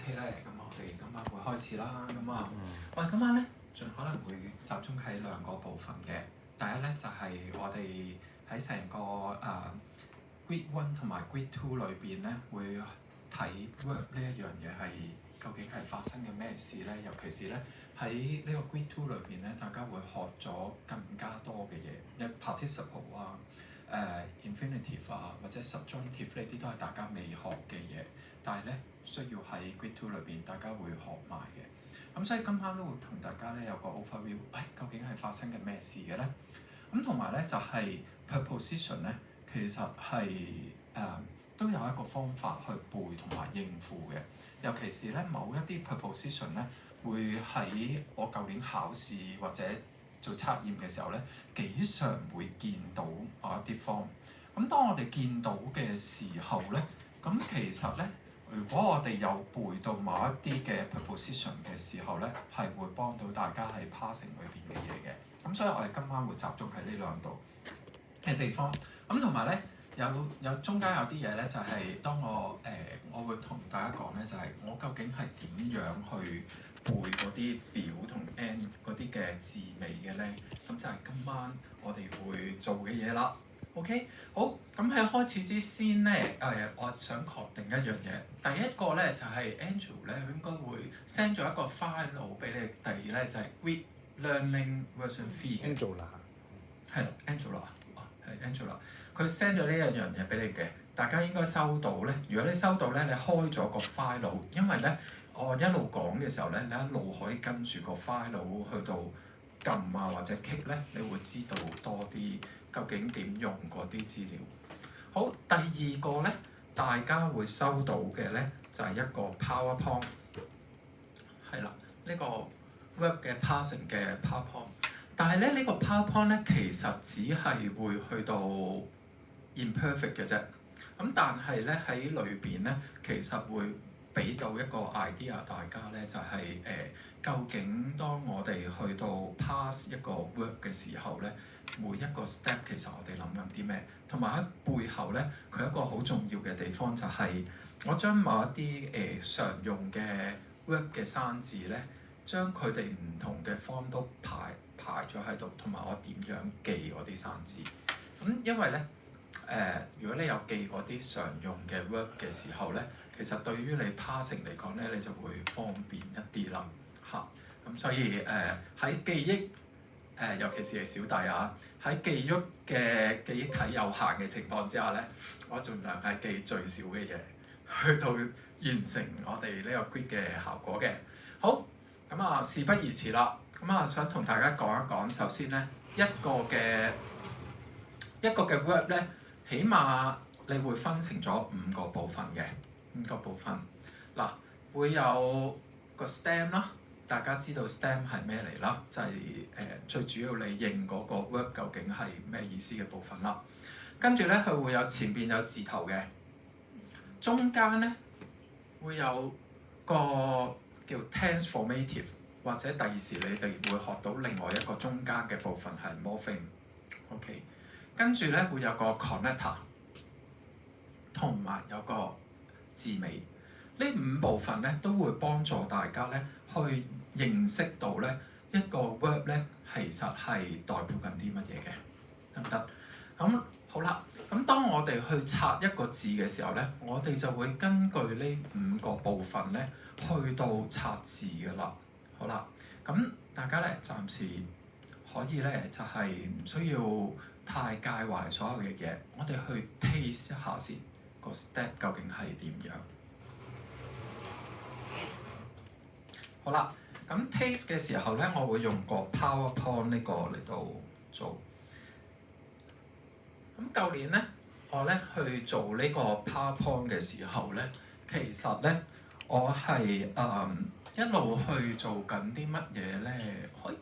OK 咧，咁我哋今晚會開始啦。咁啊，我哋今晚咧盡可能會集中喺兩個部分嘅。第一咧就係、我哋喺成個Grid One 同埋 Grid Two 裏邊咧，會睇 work 呢一樣嘢係究竟係發生嘅咩事咧？尤其是咧喺呢個 Grid Two 裏邊咧，大家會學咗更加多嘅嘢，有 participle 啊、infinitive 啊或者 subjunctive 呢啲都係大家未學嘅嘢，但係咧需要喺 Grid Two 裏邊大家會學埋嘅。咁所以今晚都會同大家咧有個 overview，究竟係發生緊咩事嘅咧？咁同埋咧就係 preposition 咧，其實係都有一個方法去背同埋應付嘅。尤其是咧某一啲 preposition 咧，會喺我舊年考試或者做測驗嘅時候咧，幾常會見到某一啲 form。咁當我哋見到嘅時候咧，咁其實咧，如果我哋有背到某一啲嘅 preposition 嘅時候咧，係會幫到大家喺 passing 裏邊嘅嘢嘅。咁所以我哋今晚會集中喺呢兩度嘅地方。咁同埋咧，有中間有啲嘢咧，就係當我會同大家講咧，就係我究竟係點樣去背嗰啲表同 and 嗰啲嘅字尾嘅咧。咁就係今晚我哋會做嘅嘢啦。OK， 好，咁喺開始之先咧，我想確定一樣嘢。第一個咧就係 Angel 咧，應該會 send 咗一個 file 俾你。第二咧就係 Grid Learning Version 3嘅。Angela 係 Angela，係 Angela。佢 send 咗呢一樣嘢俾你嘅，大家應該收到咧。如果你收到咧，你開咗個 file，因為咧我一路講嘅時候咧，你一路可以跟住個 file 去到撳啊或者 click 咧，你會知道多啲究竟點用嗰啲資料。好，第二個咧，大家會收到嘅咧就係一個 PowerPoint， 係啦，呢個 Word 嘅 passing 嘅 PowerPoint。但係咧呢個 PowerPoint 咧其實只係會去到 imperfect 嘅啫。咁但係咧喺裏邊咧，其實會俾到一個 idea 大家咧，就係究竟當我哋去到 pass 一個 work 嘅時候咧，每一個 step 其實我哋諗緊啲咩？同埋喺背後咧，佢一個好重要嘅地方就係我將某一啲常用嘅 work 嘅生字咧，將佢哋唔同嘅 form 都排咗喺度，同埋我點樣記嗰啲生字。咁因為咧如果你有記嗰啲常用嘅 work 嘅時候咧，其實對於你 passing 嚟講咧，你就會方便一啲啦嚇。咁所以喺記憶尤其是係小弟啊，喺記憶體有限嘅情況之下咧，我盡量係記最少嘅嘢，去到完成我哋呢個 grid 嘅效果嘅。好，咁啊事不宜遲啦。咁啊想同大家講一講，首先咧一個嘅 work 咧，起碼你會分成咗5個部分嘅。5個部分嗱，會有個 stem 啦，大家知道 stem 係咩嚟啦？就係最主要你認嗰個 work 究竟係咩意思嘅部分啦。跟住咧，佢會有前邊有字頭嘅，中間咧會有個叫 tense formative， 或者第二時你哋會學到另外一個中間嘅部分係 morpheme。OK， 跟住咧會有個 connector， 同埋有個字尾。呢5部分咧都會幫助大家咧去認識到咧一個 word 咧其實係代表緊啲乜嘢嘅，得唔得？咁好啦，咁當我哋去拆一個字嘅時候咧，我哋就會根據呢5個部分咧去到拆字㗎啦。好啦，咁大家咧暫時可以咧就係唔需要太介懷所有嘅嘢，我哋去 taste 一下先個 step 究竟係點樣。好啦，咁 taste 嘅時候咧，我會用個 PowerPoint 呢個嚟到做。咁舊年咧，我咧去做呢個 PowerPoint 嘅時候咧，其實咧我係一路去做緊啲乜嘢咧？可以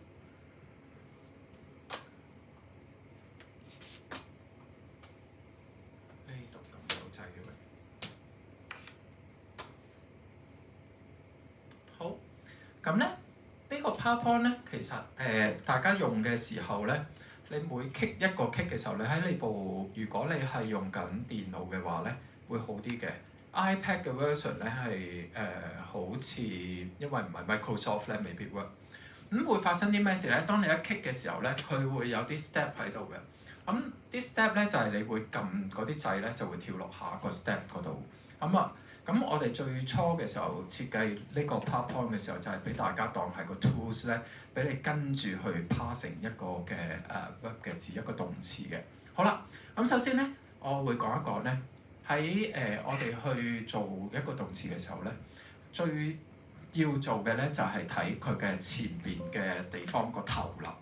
呢度咁有掣嘅咩？好，咁咧呢個 PowerPoint 咧，其實大家用嘅時候咧，你每 click 一個 click 嘅時候，你喺你部如果你係用緊電腦嘅話咧，會好啲嘅。iPad 嘅 version 咧係好似因為唔係 Microsoft 咧，未必 work。咁會發生啲咩事咧？當你一 click 嘅時候咧，佢會有啲 step 喺度嘅。咁啲 step 咧就係你會撳嗰啲掣咧，就會跳落下一個 step 嗰度。咁我哋最初嘅時候設計呢個 PowerPoint 嘅時候，就係俾大家當係個 tools 咧，俾你跟住去 pass 成一個嘅verb 嘅字，一個動詞嘅。好啦，咁首先咧，我會講一講咧，喺我哋去做一個動詞嘅時候咧，最要做嘅咧就係睇佢嘅前邊嘅地方個頭啦。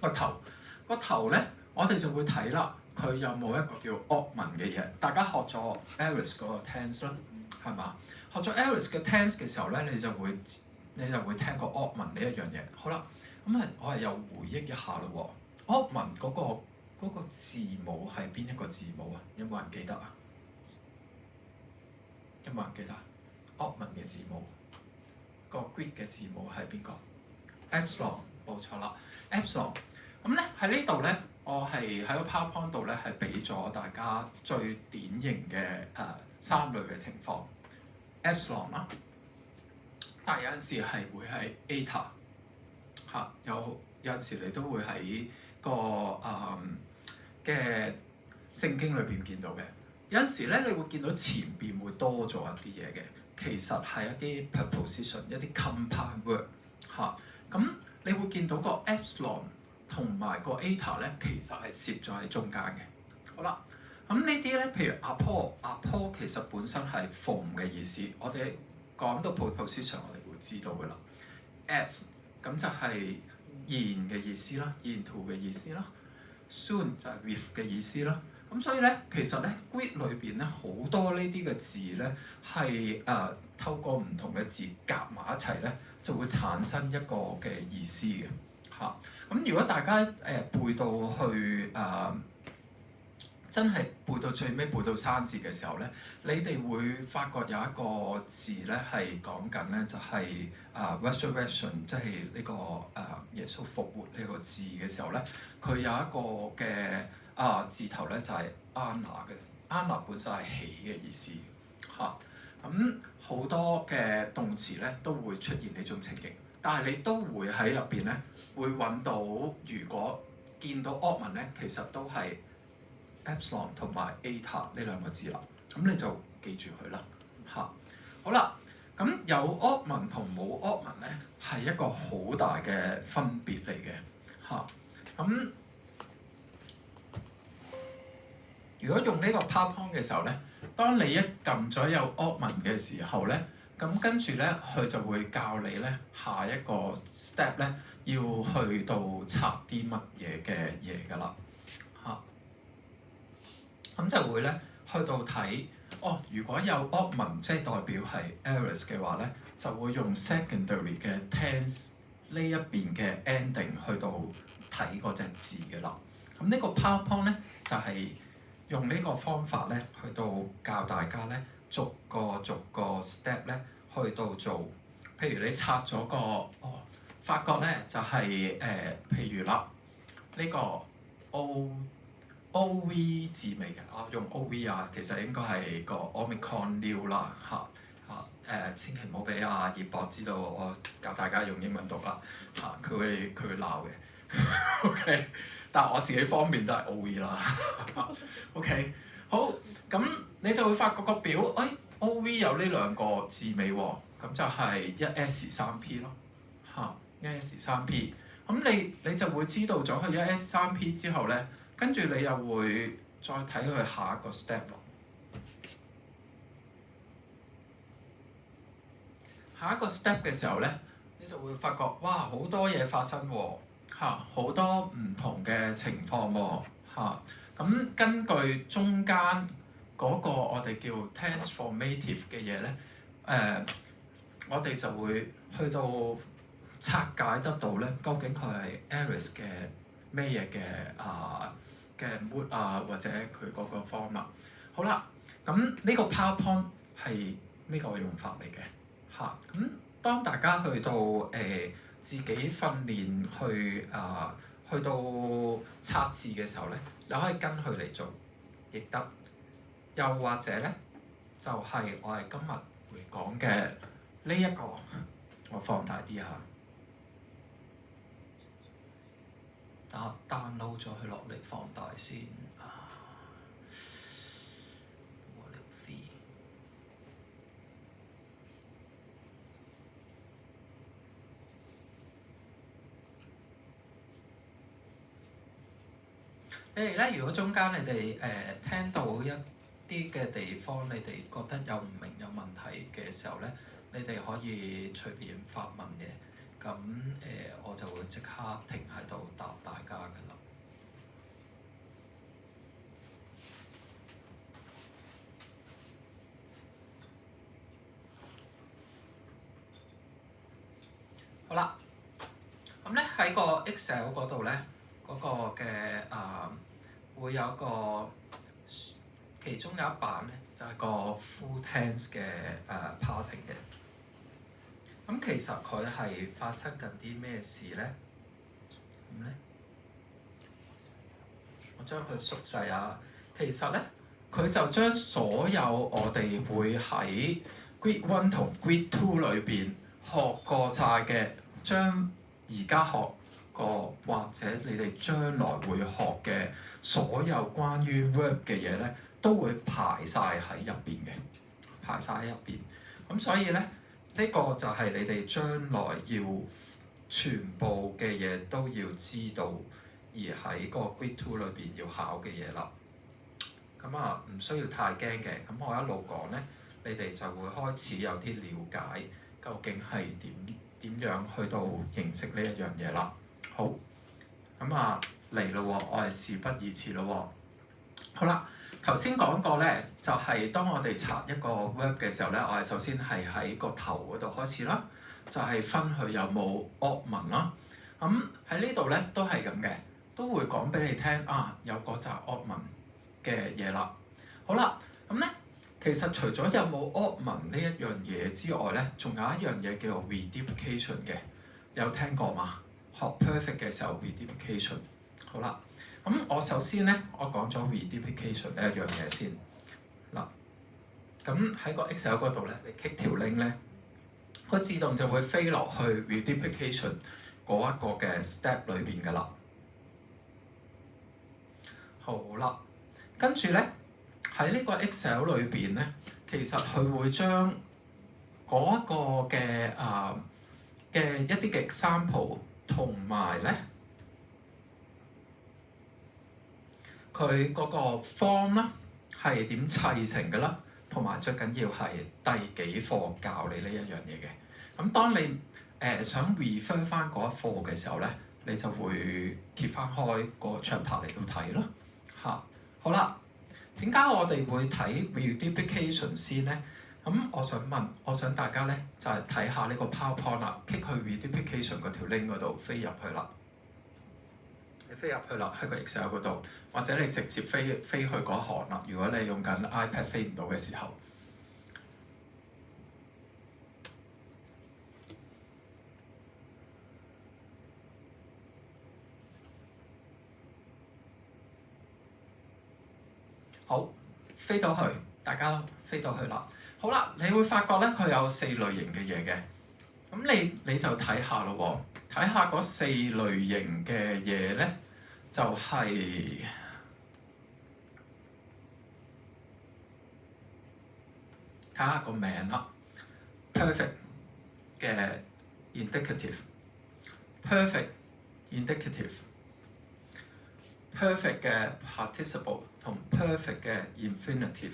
個頭咧，我哋就會睇啦。佢有冇一個叫 augment 嘅嘢？大家學咗 aorist 嗰個 tense 啦，係嘛？學咗 aorist 嘅 tense 嘅時候咧，你就會聽過 augment 呢一樣嘢。好啦，咁我係又回憶一下咯喎。augment 嗰個字母係邊一個字母啊？有冇人記得啊？有冇人記得 augment 嘅字母？個 Greek 嘅字母係邊個 ？epsilon 冇錯啦 ，epsilon。咁咧喺呢度咧。我係喺個 PowerPoint 度咧，係俾咗大家最典型嘅三類嘅情況 epsilon 啦，但係有陣時係會係 eta 嚇，有陣時你都會喺個嘅聖經裏邊見到嘅。有陣時咧，你會見到前邊會多咗一啲嘢嘅，其實係一啲 preposition 一啲 compound word 嚇。咁你會見到個 epsilon。同埋個 eta 咧，其實係攝咗喺中間嘅。好啦，咁呢啲咧，譬如 apo 其實本身係奉嘅意思。我哋講到 preposition，我哋會知道噶啦。as 咁就係言嘅意思啦，言to嘅意思啦。soon 就係 with 嘅意思啦。咁所以咧，其實咧 Greek 裏邊咧好多呢啲嘅字咧係透過唔同嘅字夾埋一齊咧，就會產生一個嘅意思嘅嚇。咁如果大家背到去真係背到最尾背到生字嘅時候咧，你哋會發覺有一個字咧係講緊咧就係resurrection， 即係呢個耶穌復活呢個字嘅時候咧，佢有一個嘅字頭咧就係 ana 嘅 ana 本身係起嘅意思嚇。咁好多嘅動詞咧都會出現呢種情形。但係你都會喺入邊咧，會揾到如果見到 augment 咧，其實都係 epsilon 同埋 eta 呢兩個字啦。咁你就記住佢啦，嚇。好啦，咁有 augment 同冇 augment 咧，係一個好大嘅分別嚟嘅，嚇。咁如果用呢個 PowerPoint 嘅時候咧，當你一撳咗有 augment 嘅時候咧，咁跟住咧，佢就會教你咧下一個 step 咧，要去到拆啲乜嘢嘅嘢㗎啦，嚇。咁就會咧去到睇，如果有 augment 即係代表係 aorist 嘅話咧，就會用 secondary 嘅 tense 呢一邊嘅 ending 去到睇嗰隻字㗎啦。咁呢個 PowerPoint 咧就係用呢個方法咧去到教大家咧。逐個 step 咧去到做，譬如你拆咗個發覺咧就係譬如啦，呢個 O V 字尾嘅，用 O V 啊，其實應該係個 Omicron new 啦嚇，千祈唔好俾阿葉博知道我教大家用英文讀啦嚇，佢會鬧嘅，OK， 但係我自己方面都係 O V 啦，OK， 好。咁你就會發覺個表，O.V. 有呢兩個字尾喎，咁就係 1S3P 咯，嚇 1S3P。咁你就會知道咗佢 1S3P 之後咧，跟住你又會再睇佢下一個 step 咯。下一個 step 嘅時候咧，你就會發覺哇，好多嘢發生喎，嚇好多唔同嘅情況喎，嚇咁根據中間嗰個我哋叫 transformative 嘅嘢咧，我哋就會去到拆解得到咧，究竟佢係 aorist 嘅咩嘢嘅 mood 或者佢嗰個 form 啦。好啦，咁呢個 PowerPoint 係呢個用法嚟嘅嚇。咁當大家去到自己訓練去到拆字嘅時候咧，你可以跟佢嚟做亦得。又或者咧，就係我哋今日會講嘅呢一個，我放大啲下，download 咗佢落嚟放大先。你哋咧，如果中間你哋聽到一啲嘅地方，你哋覺得有唔明有問題嘅時候咧，你哋可以隨便發問嘅。咁我就會即刻停喺度答大家㗎啦。好啦，咁咧喺個 Excel 嗰度咧，嗰個嘅會有個其中有一版咧，就係個 full tense 嘅parsing 嘅。咁其實佢係發生緊啲咩事咧？咁咧，我將佢縮細啊。其實咧，佢就將所有我哋會喺 Grade 1同 Grade 2裏邊學過晒嘅，將而家學過或者你哋將來會學嘅所有關於 verb 嘅嘢咧，都會排晒喺入邊嘅，排晒喺入邊。咁所以咧，呢個就係你哋將來要全部嘅嘢都要知道，而喺個 Grade 2裏邊要考嘅嘢啦。咁啊，唔需要太驚嘅。咁我一路講咧，你哋就會開始有啲了解，究竟係點樣去到認識呢一樣嘢啦。好，咁啊嚟咯喎，我係事不宜遲咯喎。好啦，頭先講過咧，就係當我哋查一個 verb 嘅時候咧，我哋首先係喺個頭嗰度開始啦，就係分佢有冇 oddman 啦。咁喺呢度咧都係咁嘅，都會講俾你聽啊，有嗰紮 oddman嘅嘢啦。好啦，咁咧其實除咗有冇 oddman 呢一樣嘢之外咧，仲有一樣嘢叫做 reduplication 嘅，有聽過嘛？學 perfect 嘅時候 reduplication。好啦，咁我首先咧，我講咗 reduplication 呢一樣嘢先。嗱，咁喺個 Excel 嗰度咧，你 click 條 link 咧，佢自動就會飛落去 reduplication 嗰一個嘅 step 裏邊㗎啦。好啦，跟住咧喺呢個 Excel 裏邊咧，其實佢會將嗰一個嘅嘅一啲嘅 example 同埋咧佢嗰個 form 啦係點砌成嘅啦，同埋最緊要係第幾課教你呢一樣嘢嘅。咁當你想 refer 翻嗰一課嘅時候咧，你就會揭翻開個 chapter 嚟到睇咯。嚇，好啦，點解我哋會睇 reduplication 先咧？咁我想大家咧就係睇下呢個 PowerPoint 啦，click 去 reduplication 嗰條 link 嗰度飛入去啦。你飛入去啦，喺個 Excel 嗰度，或者你直接飛去嗰行啦。如果你用緊 iPad 飛唔到嘅時候，好，飛到去，大家飛到去啦。好啦，你會發覺咧，佢有4類型嘅嘢嘅。咁你就睇下咯喎，睇下嗰4類型嘅嘢咧，就係睇下個名啦。Perfect 嘅 indicative、perfect indicative、perfect 嘅 participle 同 perfect 嘅 infinitive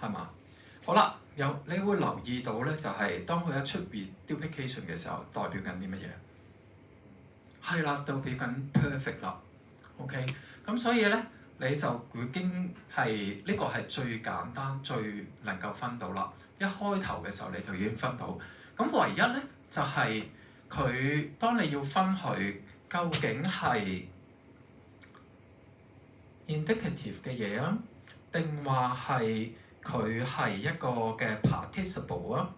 係嘛？好啦，你會留意到咧，就係當佢一出 reduplication 嘅時候，代表緊啲乜嘢？係啦，代表緊 perfect 啦。OK，咁所以咧，你就已經係呢個係最簡單、最能夠分到啦。一開頭嘅時候你就已經分到。咁唯一咧就係佢當你要分佢究竟係 indicative 嘅嘢啊，定話係佢係一個嘅 participle 啊，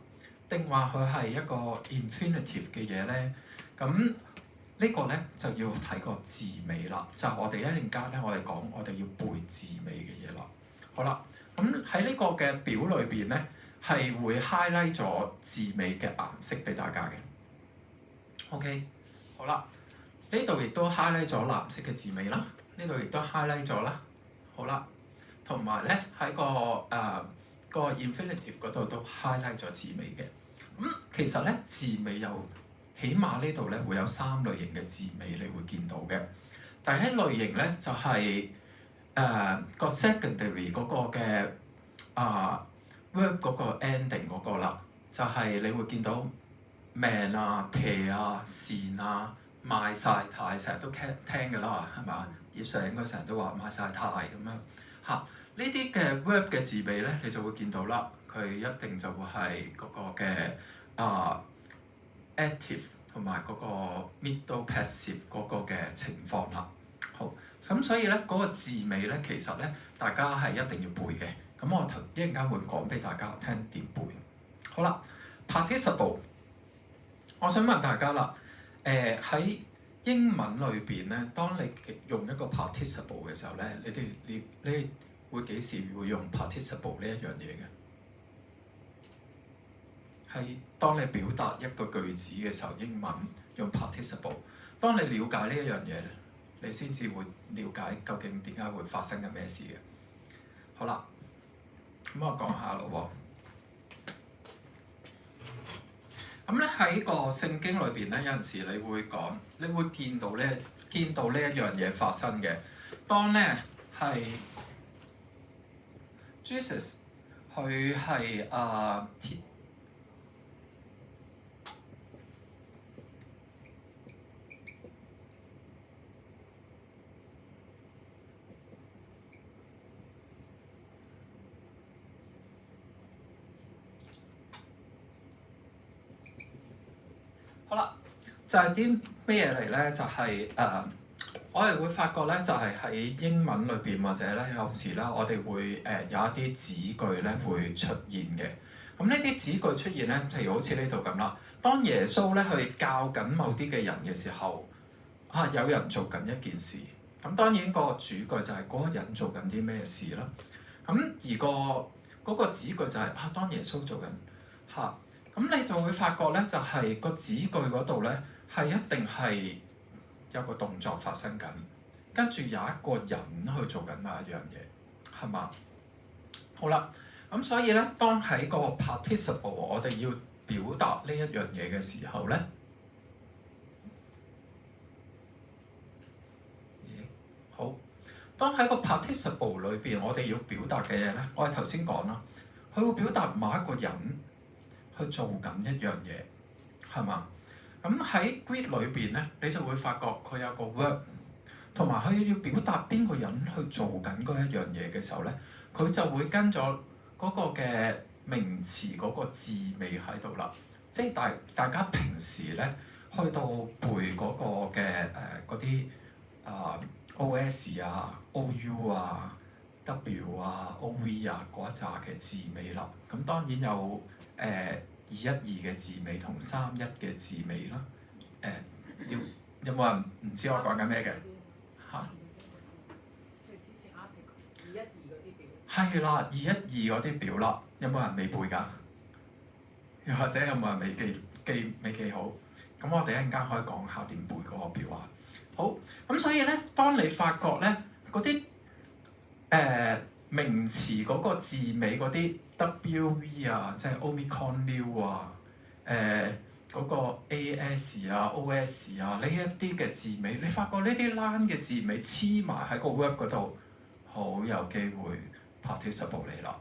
定話佢係一個 infinitive 嘅嘢咧？咁呢個咧就要睇個字尾啦。就我哋一陣間咧，我哋講我哋要背字尾嘅嘢啦。好啦，咁喺呢個嘅表裏邊咧，係會 highlight 咗字尾嘅顏色俾大家嘅。OK， 好啦，呢度亦都 highlight 咗藍色嘅字尾啦，呢度亦都 highlight 咗啦。好啦，同埋咧喺個 infinitive 嗰度都 highlight 咗字尾嘅。其實咧字尾有起碼呢度咧會有3類型嘅字尾，你會見到嘅。第一類型咧就係個 secondary 嗰個嘅word 嗰個 ending 嗰個啦，就係你會見到命啊、騎啊、善啊、賣晒太，成日都聽㗎啦，係嘛？葉 Sir 應該成日都話賣晒太咁樣嚇。呢啲嘅 word 嘅字尾咧，你就會見到啦，佢一定就會係嗰個嘅active 同埋嗰個 middle passive 嗰個嘅情況啦。好，咁所以咧嗰個字尾咧，其實咧大家係一定要背嘅。咁我一陣間會講俾大家聽點背。好啦 ，participle， 我想問大家啦，喺英文裏邊咧，當你用一個 participle 嘅時候咧，你會幾時會用 participle 呢一樣嘢嘅？係當你表達一個句子嘅時候，英文用 participle。當你了解呢一樣嘢，你先至會了解究竟點解會發生緊咩事嘅。好啦，咁我講下咯喎。咁咧喺個聖經裏邊咧，有陣時你會見到呢一樣嘢發生嘅。當咧係 Jesus 佢係好啦，就係啲咩嘢嚟咧？就係我哋會發覺咧，就係喺英文裏邊或者咧有時啦，我哋會有一啲子句咧會出現嘅。咁呢啲子句出現咧，譬如好似呢度咁啦。當耶穌咧去教緊某啲嘅人嘅時候，有人做緊一件事。咁當然個主句就係嗰個人做緊啲咩事啦。咁而嗰個子句就係當耶穌做緊咁你就會發覺咧，就係個子句嗰度咧，係一定係有個動作發生緊，跟住有一個人去做緊某一樣嘢，係嘛？好啦，咁所以咧，當喺個 participle 我哋要表達呢一樣嘢嘅時候咧，好，當喺個 participle 裏邊，我哋要表達嘅嘢咧，我哋頭先講啦，佢會表達某一個人去做緊一樣嘢，係嘛？咁喺 Greek 裏邊咧，你就會發覺佢有個 word， 同埋佢要表達邊個人去做緊嗰一樣嘢嘅時候咧，佢就會跟咗嗰個嘅名詞嗰個字尾喺度啦。即係大家平時咧去到背嗰個嘅嗰啲OS 啊、OU 啊、W 啊、OV 啊嗰一紮嘅字尾啦。咁當然有212嘅字尾同31嘅字尾啦。有冇人唔知我講緊咩嘅？即係之前 article 212嗰啲表。係啦，212嗰啲表啦，有冇人未背㗎？又或者有冇人未記好？咁我哋一陣間可以講下點背嗰個表啊。好，咁所以咧，當你發覺咧嗰啲名詞嗰個字尾嗰啲 WV 啊，即係 Omicron New 啊，嗰個 AS 啊、OS 啊呢一啲嘅字尾，你發覺呢啲 line 嘅字尾黐埋喺個 word 嗰度，好有機會 participle 嚟啦，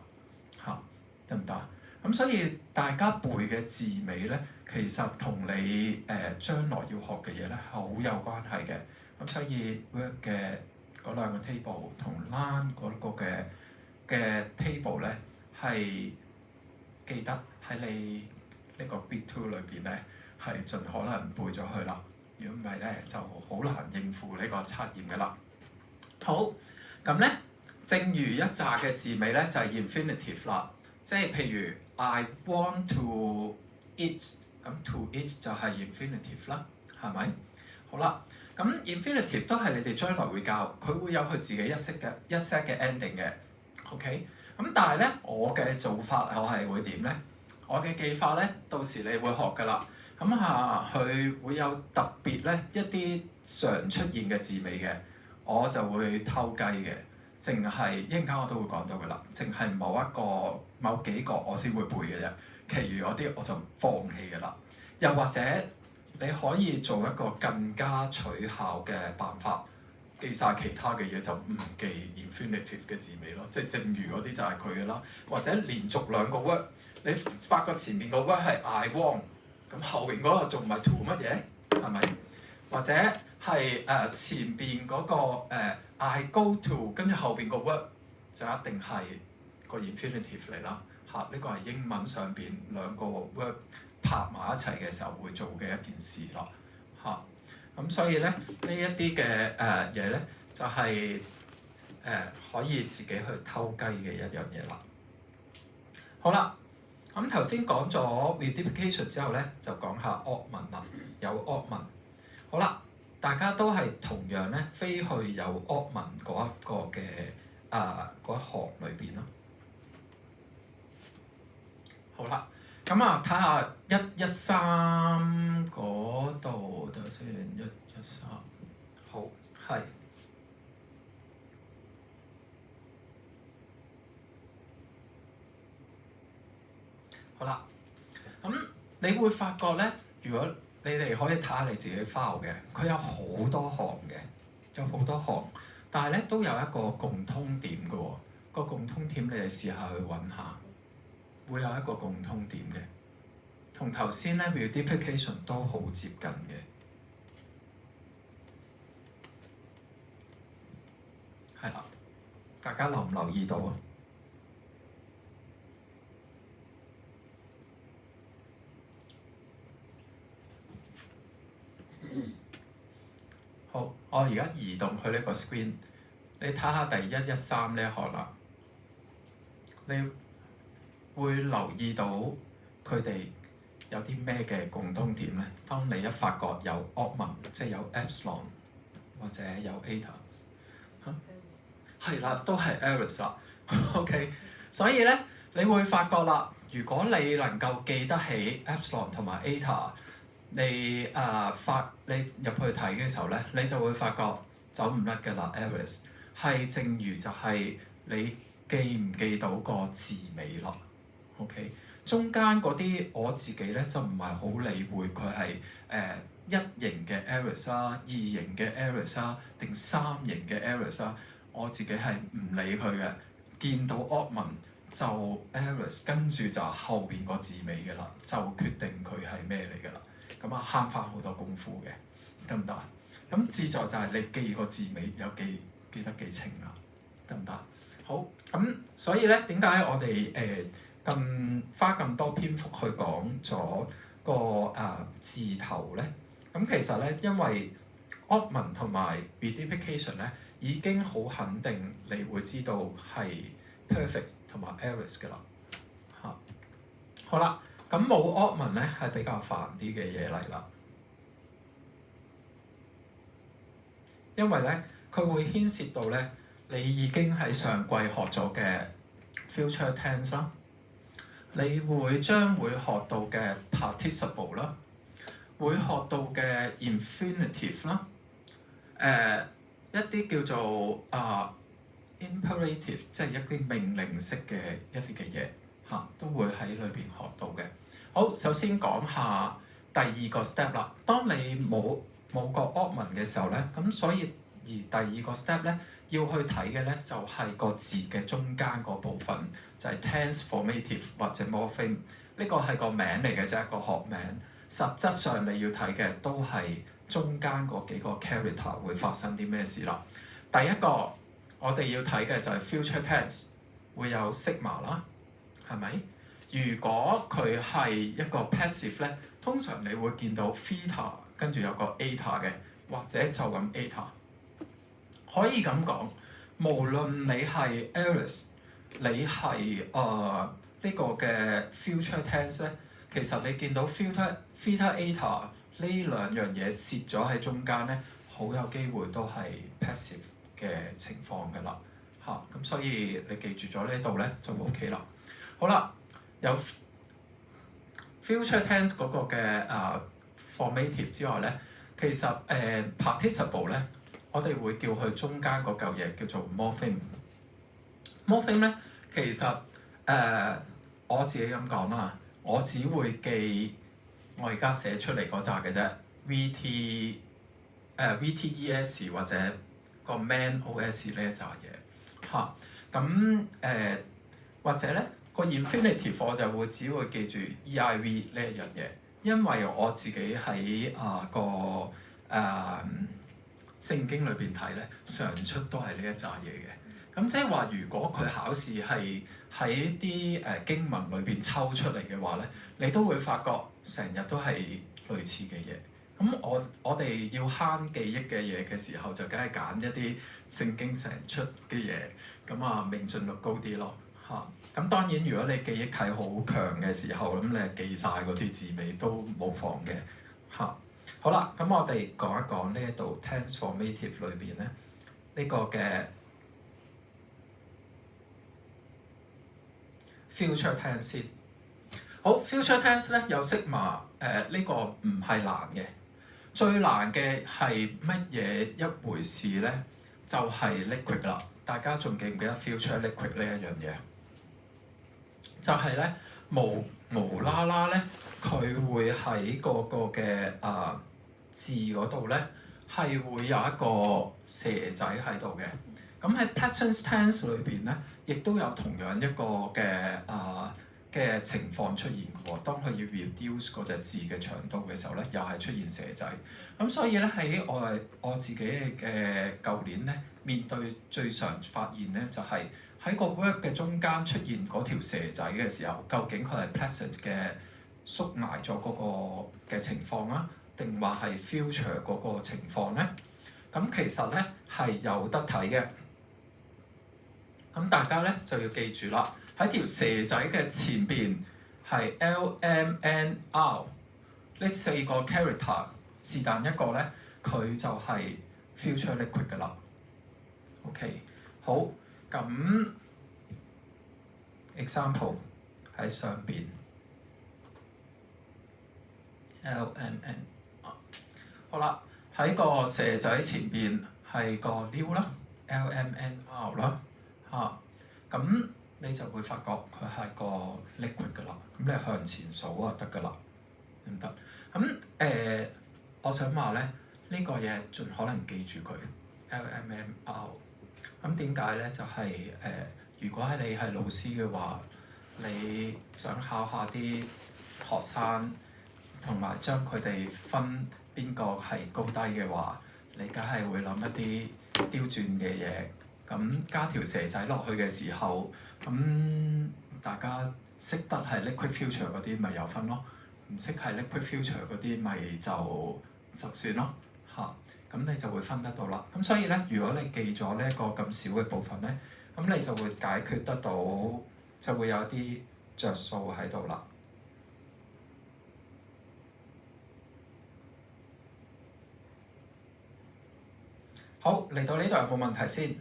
得唔得？咁所以大家背嘅字尾咧，其實同你將來要學嘅嘢咧好有關係嘅。咁所以 word 嘅嗰兩個 table 同 line 嗰個嘅 table 咧，係記得喺你呢個 Big Two 裏邊咧，係盡可能背咗佢啦。如果唔係咧，就好難應付呢個測驗嘅啦。好，咁咧，正如一紮嘅字尾咧，就係 infinitive 啦。即係譬如 I want to eat， 咁 to eat 就係 infinitive 啦，係咪？好啦，咁 infinitive 都係你哋將來會教，佢會有佢自己一 set 嘅 ending 嘅。OK，咁但係咧，我嘅做法我係會點咧？我嘅記法咧，到時你會學㗎啦。咁佢會有特別咧一啲常出現嘅字尾嘅，我就會偷雞嘅，淨係一陣間我都會講到㗎啦。淨係某幾個我先會背嘅啫，其餘嗰啲我就放棄㗎啦。又或者你可以做一個更加取效嘅辦法，記晒其他嘅嘢就唔記 infinitive 嘅字尾咯，即係正如嗰啲就係佢嘅啦。或者連續兩個 word，你發覺前面個 word 係 I want，咁後邊嗰個仲唔係 to 乜嘢？係咪？或者係前邊嗰個I go to，跟住後邊個 word 就一定係個 infinitive 嚟啦。呢個係英文上邊兩個 word 拍埋一齊嘅時候會做嘅一件事咯。咁所以咧呢一啲嘅嘢咧就係可以自己去偷雞嘅一樣嘢啦。好啦，咁頭先講咗 reduplication 之後咧，就講下 augment 啦，有 augment。好啦，大家都係同樣咧飛去有 augment 嗰一個嘅嗰一行裏邊咯。好啦，咁睇下113嗰度，等下先113，好係。好啦，咁你會發覺咧，如果你哋可以睇下你自己 file 嘅，佢有好多行嘅，有好多行，但係咧都有一個共通點嘅喎。個共通點你哋試下去揾下，會有一個共通點嘅，同頭先咧 reduplication 都好接近嘅。係啦，大家留唔留意到啊？好，我而家移動去呢個 screen， 你睇下第113呢一行啦，你會留意到佢哋有啲咩嘅共通點咧？當你一發覺有 augment， 即係有 epsilon 或者有 eta， 係啦，都係 Aries 啦。OK， 所以咧你會發覺啦，如果你能夠記得起 epsilon 同埋 eta，你入去睇嘅時候咧，你就會發覺走唔甩嘅啦。Aries 係正如就係你記唔記到個字尾咯。OK， 中間嗰啲我自己咧就唔係好理會佢係一型嘅 Aries 啦、二型嘅 Aries 啦定三型嘅 Aries 啦，我自己係唔理佢嘅。見到 augment 就 Aries， 跟住就後邊個字尾嘅啦，就決定佢係咩嚟嘅啦。咁慳翻好多功夫嘅，得唔得啊？咁志在就係你記個字尾有記得幾清啦，得唔得？好，咁所以咧點解我哋花咁多篇幅去講咗個字頭咧？咁其實咧，因為 augment 同埋 reduplication 咧已經好肯定你會知道係 perfect 同埋 Aries 嘅啦。好啦。咁冇 augment 咧係比較煩啲嘅嘢嚟啦，因為咧佢會牽涉到咧你已經喺上季學咗嘅 future tense 啦，你將會學到嘅 participle 啦，會學到嘅 infinitive 啦，一啲叫做imperative， 即係一啲命令式嘅一啲嘅嘢都會喺裏邊學到嘅。好，首先講下第二個 step 啦。當你冇個 augment 嘅時候咧，咁所以而第二個 step 咧要去睇嘅咧就係個字嘅中間嗰部分，就係 tense formative 或者 morpheme。呢個係個名嚟嘅啫，個學名。實質上你要睇嘅都係中間嗰幾個 character 會發生啲咩事啦。第一個我哋要睇嘅就係 future tense， 會有 sigma 啦，係咪？如果佢係一個 passive 咧，通常你會見到 theta 跟住有個 eta 嘅，或者就咁 eta。可以咁講，無論你係 Aries， 你係呢個嘅 future tense 咧，其實你見到 theta eta 呢兩樣嘢攝咗喺中間咧，好有機會都係 passive 嘅情況㗎啦。咁所以你記住咗呢度咧就 OK 啦。好啦，有 future tense 嗰個嘅formative 之外咧，其實participle 咧，我哋會叫佢中間嗰嚿嘢叫做 morpheme。morpheme 咧，其實我自己咁講啦，我只會記我而家寫出嚟嗰扎嘅啫，VTES 或者個 MAN-OS 呢一紮嘢嚇。咁或者咧個 infinitive 我就會只會記住 EIV 呢一樣嘢，因為我自己喺聖經裏邊睇咧，常出都係呢一紮嘢嘅。咁即係話，如果佢考試係喺啲經文裏邊抽出嚟嘅話咧，你都會發覺成日都係類似嘅嘢。咁我哋要慳記憶嘅嘢嘅時候，就梗係揀一啲聖經成日出嘅嘢，咁命中率高啲咯嚇。咁當然，如果你記憶體好強嘅時候，咁你記晒嗰啲字尾都冇妨嘅嚇。好啦，咁我哋講一講呢一度 tense formative 裏邊咧呢個嘅 future tense 先。好 future tense 咧有 sigma 呢個唔係難嘅，最難嘅係乜嘢一回事咧？就係 liquid 啦。大家仲記唔記得 future liquid 呢一樣嘢？就係咧無啦啦咧，佢會喺個嘅字嗰度咧係會有一個蛇仔喺度嘅。咁喺 present tense 裏邊咧，亦都有同樣一個嘅情況出現嘅喎。當佢要 reduce 嗰隻字嘅長度嘅時候咧，又係出現蛇仔。咁所以咧喺我自己嘅舊年咧，面對最常發現咧就係喺個 word 嘅中間出現嗰條蛇仔嘅時候，究竟佢係 present 嘅縮埋咗嗰個嘅情況啊，定話係 future 嗰個情況咧？咁其實咧係有得睇嘅。咁大家咧就要記住啦，喺條蛇仔嘅前邊係 LMNR 呢4個 character， 是但一個咧佢就係 future liquid 㗎啦。OK， 好，咁 example 喺上邊 LMNR， 好啦，喺個蛇仔前邊係個 new 啦 ，LMNR 啦。咁你就會發覺佢係個 liquid 㗎啦。咁你向前數啊得㗎啦，得唔得？咁我想話咧，呢個嘢盡可能記住佢 LMNR。咁點解咧？就係如果你係老師嘅話，你想考下啲學生，同埋將佢哋分邊個係高低嘅話，你梗係會諗一啲刁鑽嘅嘢。咁加條蛇仔落去嘅時候，咁大家識得係 liquid future 嗰啲咪有分咯，唔識係 liquid future 嗰啲咪就算咯嚇。咁你就會分得到啦。咁所以咧，如果你記咗呢一個咁少嘅部分咧，咁你就會解決得到，就會有啲着數喺度啦。好，嚟到呢度有冇問題先？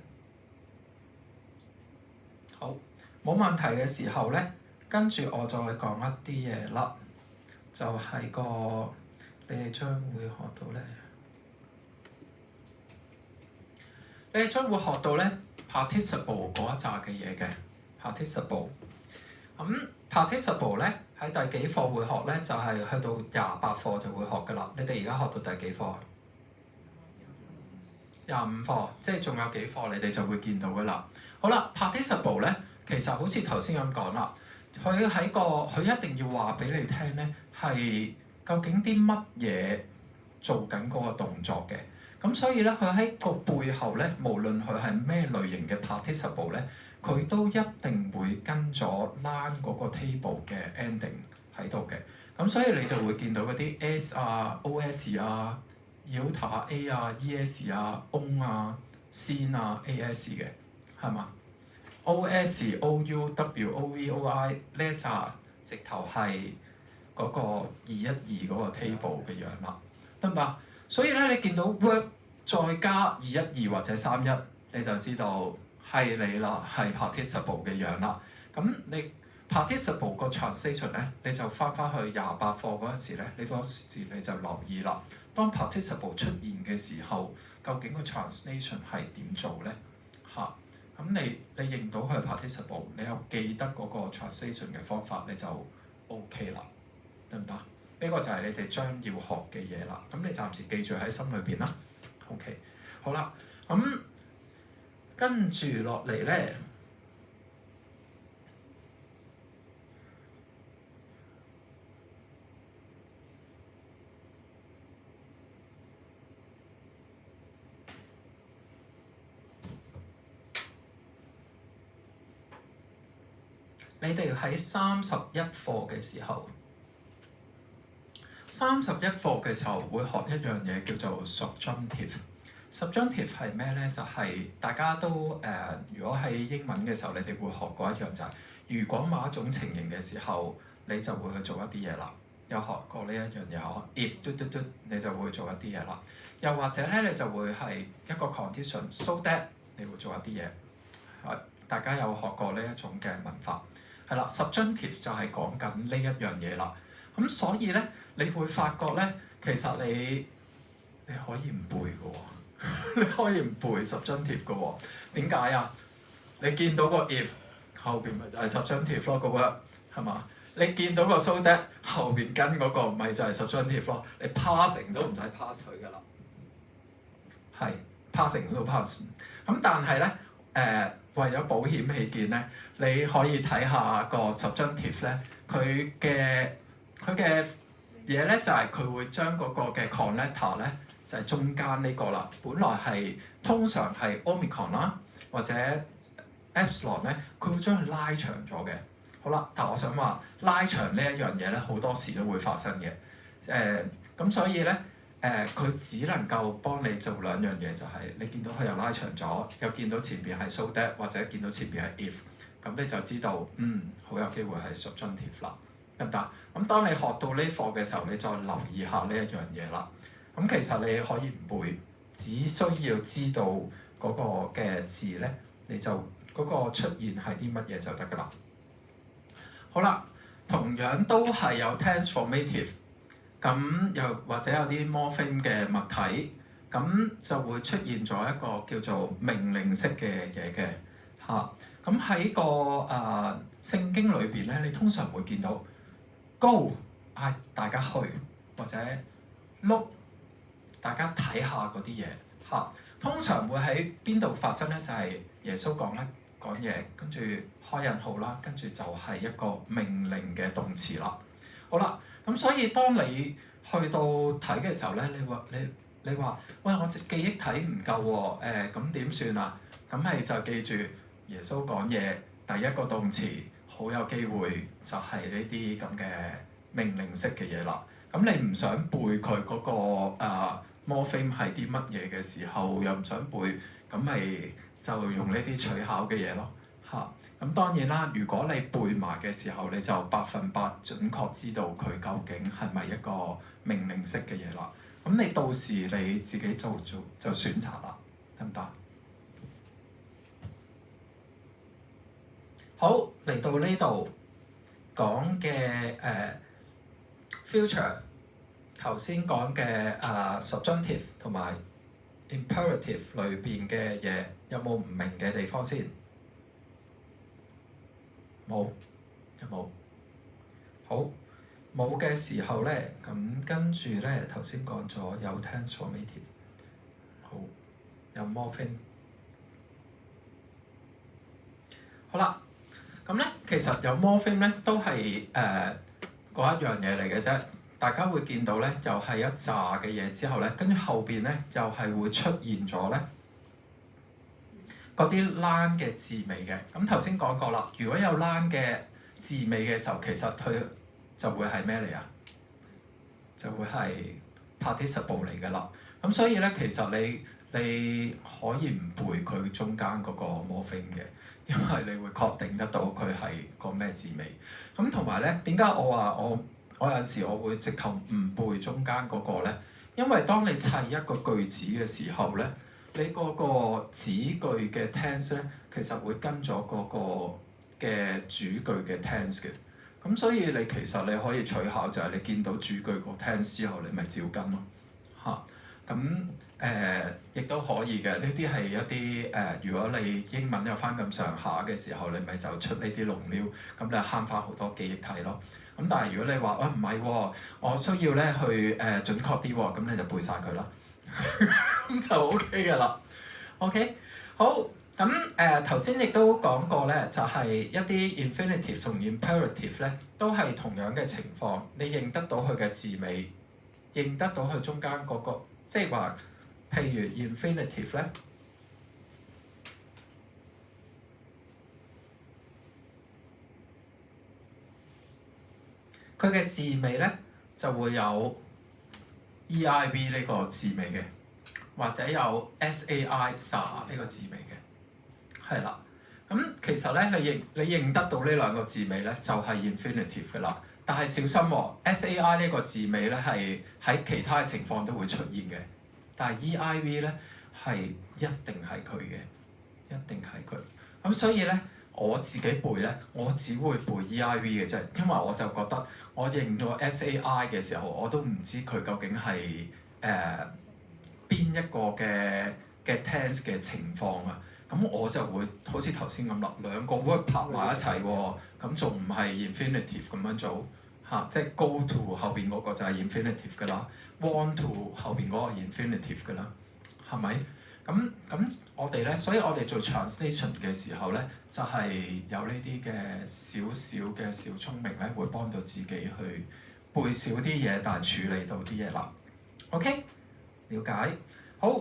好，冇問題嘅時候咧，跟住我再講一啲嘢啦，就係你哋將會學到咧，你哋將會學到咧 participle 嗰一紮嘅嘢嘅 participle。咁 participle 咧喺第幾課會學咧？就係去到28課就會學㗎啦。你哋而家學到第幾課？25課，即係仲有幾課你哋就會見到㗎啦。好啦 participle 咧，其實好似頭先咁講啦，佢一定要話俾你聽咧，係究竟啲乜嘢做緊嗰個動作嘅。咁所以咧，佢喺個背後咧，無論佢係咩類型嘅 participle 咧，佢都一定會跟咗 line 嗰個 table 嘅 ending 喺度嘅。咁所以你就會見到嗰啲 s 啊、os 啊、iota a 啊、es 啊、on 啊、sin 啊、as 嘅，係嘛？ os、ou、w、o、v、o、i 呢一紮直頭係嗰個212嗰個 table 嘅樣啦，得唔得？所以咧，你見到 word 再加212或者31，你就知道係你啦，係 participle 嘅樣啦。咁你 participle 個 translation 咧，你就翻去28課嗰陣時咧，你嗰時你就留意啦。當 participle 出現嘅時候，究竟個 translation 係點做咧？嚇，咁你認到佢係 participle，你又記得嗰個 translation 嘅方法，你就 OK 啦，得唔得？呢個就係你哋將要學嘅嘢啦。咁你暫時記住喺心裏邊啦。OK， 好啦，咁跟住落嚟咧。你哋喺31課嘅時候，31課嘅時候會學一樣嘢叫做 subjunctive。subjunctive 係咩咧？就係、大家都如果喺英文嘅時候，你哋會學過一樣就係、如果某一種情形嘅時候，你就會去做一啲嘢啦。有學過呢一樣嘢嗬 ？if 嘟嘟嘟，你就會做一啲嘢啦。又或者咧，你就會係一個 condition，so that 你會做一啲嘢。大家有學過呢一種嘅文法。係啦 subjunctive 就係講緊呢一樣嘢啦。咁所以咧，你會發覺咧，其實你可以唔背嘅喎，你可以唔背 subjunctive 嘅喎。點解啊？你見到個 if 後邊咪就係 subjunctive 咯，個 word 係嘛？你見到個 so that 後邊跟嗰個咪就係 subjunctive 咯。你 passing 都唔使 pass 佢㗎啦，係 passing 都 pass。咁但係咧為咗保險起見咧，你可以睇下個 subjunctive 咧，佢嘅嘢咧就係佢會將嗰個嘅 connector 咧就係中間呢個啦。本來係通常係 omicron 啦或者 epsilon 咧，佢會將佢拉長咗嘅。好啦，但我想話拉長呢一樣嘢咧，好多時都會發生嘅。咁所以咧佢只能夠幫你做兩樣嘢，就係你見到佢又拉長咗，又見到前邊係 so that 或者見到前邊係 if， 咁你就知道好有機會係 subjunctive 啦，得唔得？咁當你學到呢課嘅時候，你再留意下呢一樣嘢啦。咁其實你可以唔背，只需要知道嗰個嘅字咧，你就嗰個出現係啲乜嘢就得㗎啦。好啦，同樣都係有 transformative。咁又或者有啲 morpheme 嘅物體，咁就會出現咗一個叫做命令式嘅嘢嘅嚇。咁喺個聖經裏邊咧，你通常會見到 go 嗌大家去，或者 look 大家睇下嗰啲嘢嚇。通常會喺邊度發生咧？就係耶穌講嘢，跟住開引號啦，跟住就係一個命令嘅動詞啦。好啦。咁所以當你去到睇嘅時候咧，你話喂，我記憶體唔夠喎，咁點算啊？咁係就記住耶穌講嘢第一個動詞好有機會就係呢啲咁嘅命令式嘅嘢啦。咁你唔想背佢嗰個morpheme係啲乜嘢嘅時候，又唔想背，咁咪就用呢啲取巧嘅嘢咯嚇。咁當然啦，如果你背埋嘅時候，你就100%準確知道佢究竟係咪一個命令式嘅嘢啦。咁你到時你自己做就選擇啦，得唔得？好，嚟到呢度講嘅future 頭先講嘅subjunctive 同埋 imperative 裏邊嘅嘢，有冇唔明嘅地方先？冇，有冇？好，冇嘅時候咧，咁跟住咧，頭先講咗有 transformative， 好，有 morpheme。好啦，咁咧其實有 morpheme咧都係嗰一樣嘢嚟嘅啫。大家會見到咧，又係一紮嘅嘢之後咧，跟住後邊咧又係會出現咗咧嗰啲欄嘅字尾嘅。咁頭先講過啦，如果有欄嘅字尾嘅時候，其實佢就會係咩嚟啊？就會係 participle 嚟㗎啦。咁所以咧，其實你可以唔背佢中間嗰個 morpheme 嘅，因為你會確定得到佢係個咩字尾。咁同埋咧，點解我話我有時我會直頭唔背中間嗰個咧？因為當你砌一個句子嘅時候咧，你嗰個子句嘅 tense 咧，其實會跟咗嗰個嘅主句嘅 tense 嘅。咁所以你其實你可以取巧就係你見到主句個 tense 之後，你咪照跟咯嚇。咁亦都可以嘅。呢啲係一啲如果你英文有翻咁上下嘅時候，你咪就出呢啲龍料，咁你慳翻好多記憶體咯。咁但係如果你話唔係喎，我需要咧去準確啲喎，咁你就背晒佢啦，咁就 OK 㗎啦。OK， 好。咁頭先亦都講過咧，就係一啲 infinitive 同 imperative 咧，都係同樣嘅情況。你認得到佢嘅字尾，認得到佢中間嗰個，即係話，譬如 infinitive 咧，佢嘅字尾咧就會有 EIV 呢個字尾嘅，或者有 SAI SAR 呢個字尾嘅。係啦，咁其實咧，你認得到呢兩個字尾咧，就係 infinitive 㗎啦。但係小心喎，SAI 呢個字尾咧係喺其他嘅情況都會出現嘅，但係 EIV 咧係一定係佢嘅，一定係佢。咁所以咧，我自己背咧，我只會背 EIV 嘅啫，因為我就覺得我認咗 SAI 嘅時候，我都唔知佢究竟係邊一個嘅 tense 嘅情況啊。咁我就會好似頭先咁啦，兩個 word 拍埋一齊喎，咁仲唔係 infinitive 咁樣做嚇？即係 go to 後邊嗰個就係 infinitive 㗎啦，want to 後邊嗰個 infinitive 㗎啦，係咪？咁我哋咧，所以我哋做 translation 嘅時候咧，就係有呢啲嘅少少嘅小聰明咧，會幫到自己去背少啲嘢，但係處理到啲嘢啦。OK， 了解。好，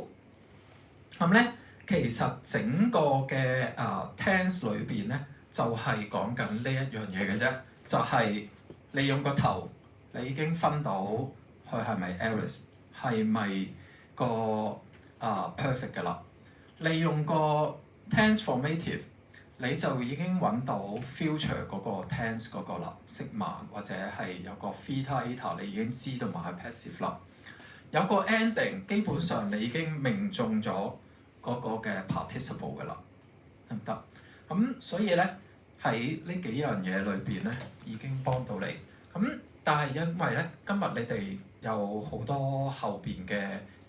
咁咧。其實整個嘅tense 裏邊咧，就係講緊呢一樣嘢嘅啫，就係你用個頭，你已經分到佢係咪 aorist，係咪個perfect 㗎啦。你用個 tense formative，你就已經揾到 future 嗰個 tense 嗰個啦，sigma 或者係有個 theta eta，你已經知道埋係 passive 啦。有個 ending，基本上你已經命中咗嗰個嘅 participle 㗎啦，得唔得？咁所以咧喺呢幾樣嘢裏邊咧已經幫到你。咁但係因為咧今日你哋有好多後邊嘅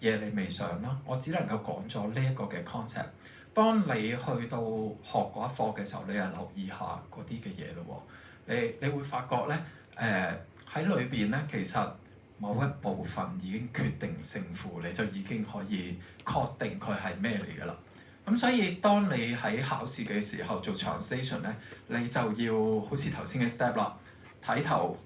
嘢你未上啦，我只能夠講咗呢一個嘅 concept。當你去到學嗰一課嘅時候，你係留意下嗰啲嘅嘢咯喎。你會發覺咧喺裏邊咧其實某一部分已經決定勝負，你就已經可以確定佢係咩嚟㗎啦。咁所以當你喺考試嘅時候做 translation 咧，你就要好似頭先嘅 step 啦，睇頭、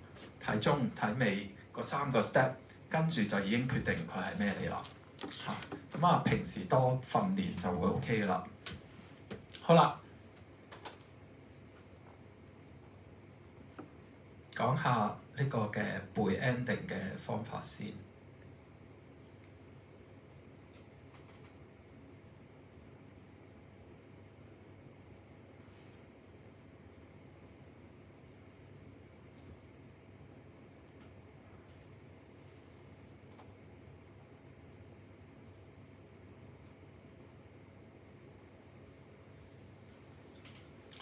睇中、睇尾嗰三個 step，跟住就已經決定佢係咩嚟啦。嚇，咁啊平時多訓練就會 OK 㗎啦。好啦，講下呢個嘅背 ending 嘅方法先。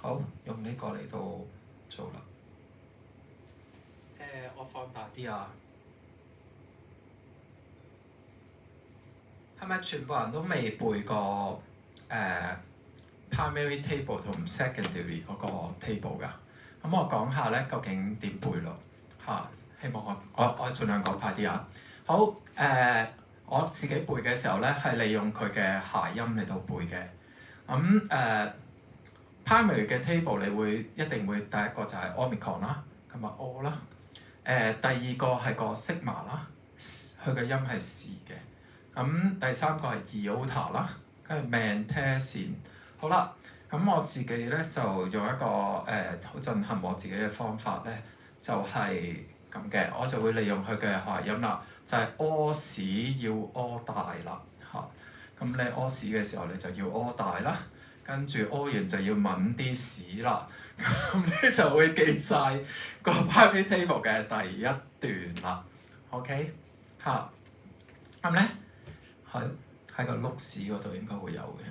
好，用呢個嚟到做啦。我放大啲啊！係咪全部人都未背過primary table 同 secondary 嗰個 table 㗎？咁我講下咧，究竟點背咯嚇？希望我盡量講快啲啊！好，我自己背嘅時候咧，係利用佢嘅諧音嚟到背嘅。咁primary 嘅 table 你會一定會第一個就係 omicron 啦，咁啊 O 啦。第二個係個 sigma 啦，佢嘅音係時嘅。咁第三個係 iota 啦，跟住 mentessin。好啦，咁我自己咧就用一個好震撼我自己嘅方法咧，就係咁嘅，我就會利用佢嘅諧音啦，就係屙屎要屙大啦嚇。咁你屙屎嘅時候你就要屙大啦，跟住屙完就要抿啲屎啦。咁咧就會記晒個 primary table 嘅第一段啦。OK 嚇，咁咧係喺個碌屎嗰度應該會有嘅。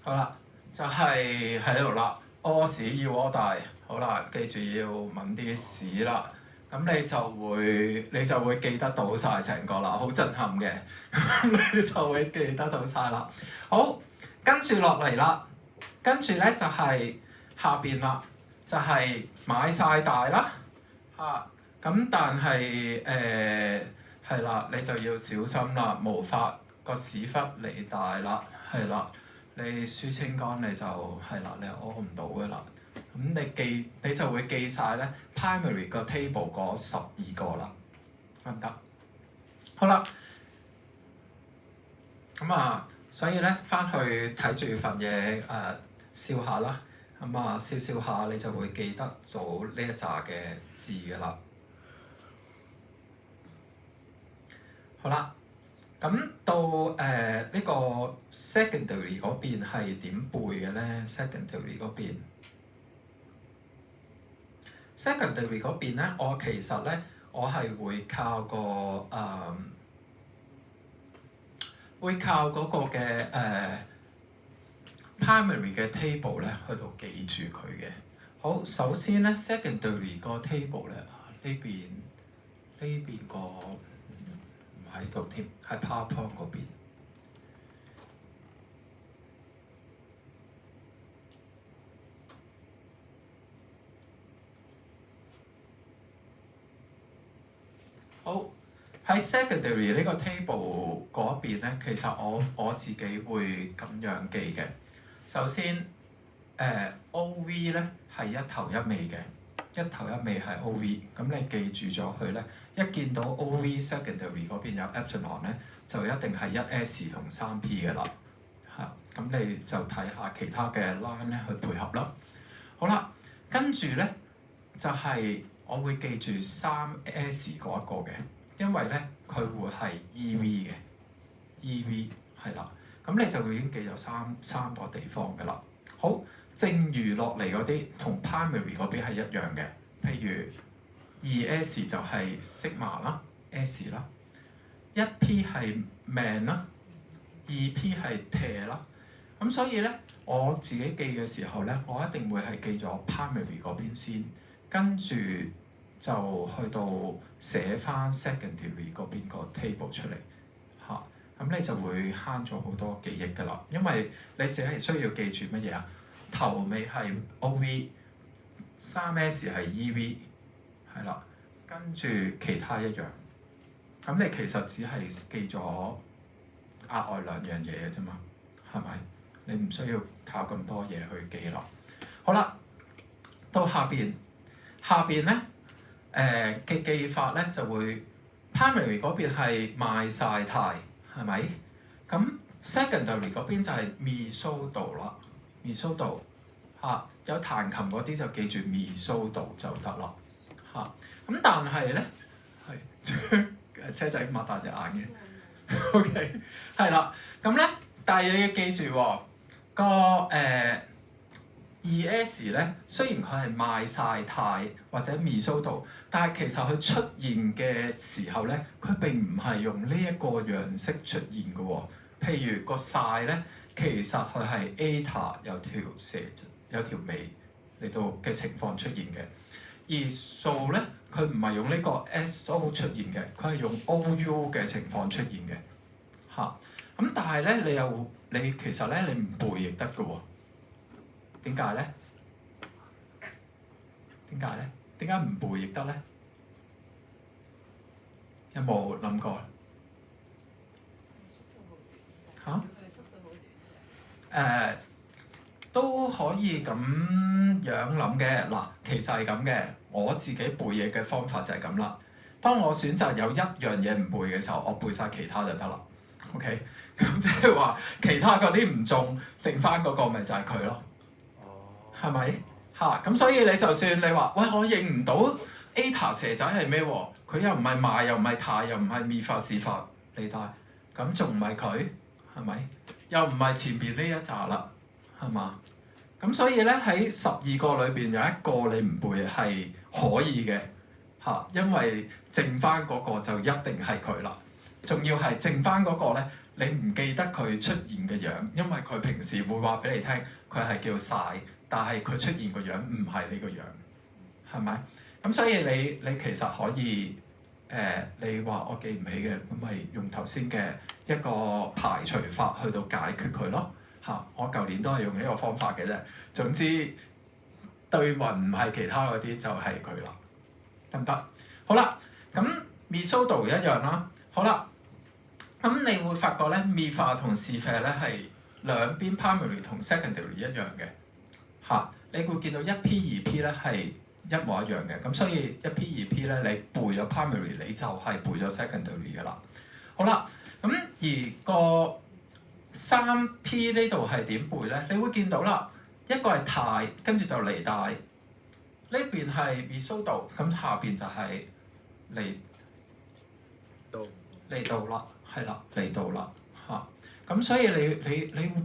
好啦，就係喺呢度啦。屙屎要屙大，好啦，記住要揾啲屎啦。咁你就會記得到晒成個啦，好震撼嘅。你就會記得到晒啦。好，跟住落嚟啦，跟住咧就係下邊啦，就係買晒大啦嚇。咁但係係啦，你就要小心啦，無法個屎忽嚟大啦，係啦。你輸清乾你就係啦，你屙唔到噶啦。咁你就會記晒咧 primary 個 table 嗰12個啦，得唔得？好啦，咁啊，所以咧翻去睇住份嘢笑下啦，咁啊笑下你就會記得做呢一紮嘅字噶啦。好啦。咁到呢個 secondary 嗰邊係點背嘅咧 ？secondary 嗰邊咧，我其實咧我係會靠個嗰個嘅primary 嘅 table 咧去到記住佢嘅。好，首先咧 secondary 個 table 咧呢邊個。喺度添，喺 PowerPoint 嗰邊。好，喺 secondary 呢個 table 嗰邊咧，其實我自己會咁樣記嘅。首先，OV 咧係一頭一尾嘅，一頭一尾係 OV，咁你記住咗佢咧。一見到 OV secondary 嗰邊有 epsilon 咧，就一定係 1s 同 3p 嘅啦嚇。咁你就睇下其他嘅 line 咧去配合啦。好啦，跟住咧就係我會記住 3s 嗰一個嘅，因為咧佢會係 EV 嘅 EV 係啦。咁你就已經記咗三個地方嘅啦。好，剩餘落嚟嗰啲同 primary 嗰邊係一樣嘅，譬如。2s 就係 sigma 啦 ，s 啦，1p 係 man 啦，2p 係 te 啦。咁所以咧，我自己記嘅時候咧，我一定會係記咗 primary 嗰邊先，跟住就去到寫翻 secondary 嗰邊個 table 出嚟嚇。咁你就會慳咗好多記憶㗎啦，因為你只係需要記住乜嘢啊？頭尾係 OV，3s 係 EV。係啦，跟住其他一樣，咁你其實只係記咗額外2樣嘢嘅啫嘛，係咪？你唔需要靠咁多嘢去記啦。好啦，到下邊咧，嘅記法咧就會 primary 嗰邊係賣晒太，係咪？咁 secondary 嗰邊就係 misodo 啦 ，misodo 嚇，有彈琴嗰啲就記住 misodo 就得啦。嚇，咁但係咧，係車仔擘大隻眼嘅，OK，係啦，咁咧，但係你要記住喎，個2s 咧，雖然佢係賣晒太或者 misodo，但係其實佢出現嘅時候咧，佢並唔係用呢一個樣式出現嘅喎。譬如個晒咧，其實佢係 eta 有條蛇有條尾嚟到嘅情況出現嘅。而數咧，佢唔係用呢個 SO 出現嘅，佢係用 OU 嘅情況出現嘅嚇。咁但係咧，你其實咧，你唔背亦得嘅喎。點解咧？點解唔背亦得咧？有冇諗過？嚇？都可以咁樣諗嘅。嗱，其實係咁嘅。我自己背嘢嘅方法就係咁啦。當我選擇有一樣嘢唔背嘅時候，我背晒其他就得啦。OK，咁即係話其他嗰啲唔中，剩翻嗰個咪就係佢咯。係咪？嚇，咁所以你就算你話喂，我認唔到 eta 蛇仔係咩喎？佢又唔係賣，又唔係太，又唔係咪法是法利帶，咁仲唔係佢？係咪？又唔係前邊呢一紮啦，係嘛？咁所以咧喺12個裏邊有一個你唔背係可以嘅，嚇，因為剩翻嗰個就一定係佢啦。仲要係剩翻嗰個咧，你唔記得佢出現嘅樣，因為佢平時會話俾你聽，佢係叫晒，但係佢出現個樣唔係呢個樣，係咪？咁所以你其實可以你話我記唔起嘅，咁咪用頭先嘅一個排除法去到解決佢咯嚇。我舊年都係用呢個方法嘅啫。總之對雲唔係其他嗰啲就係佢啦，得唔得？好啦，咁 Mesodo 一樣啦。好啦，咁你會發覺咧，Mifa 同 Sifa 咧係兩邊 primary 同 secondary 一樣嘅嚇。你會見到一 P 二 P 咧係一模一樣嘅，咁所以一 P 二 P 咧你背咗 primary 你就係背咗 secondary 㗎啦。好啦，咁而個三 P 呢度係點背咧？你會見到啦，一個係泰，跟住就離大，呢邊係 Mesodo，咁下邊就係嚟到啦，係啦，嚟到啦嚇。咁所以你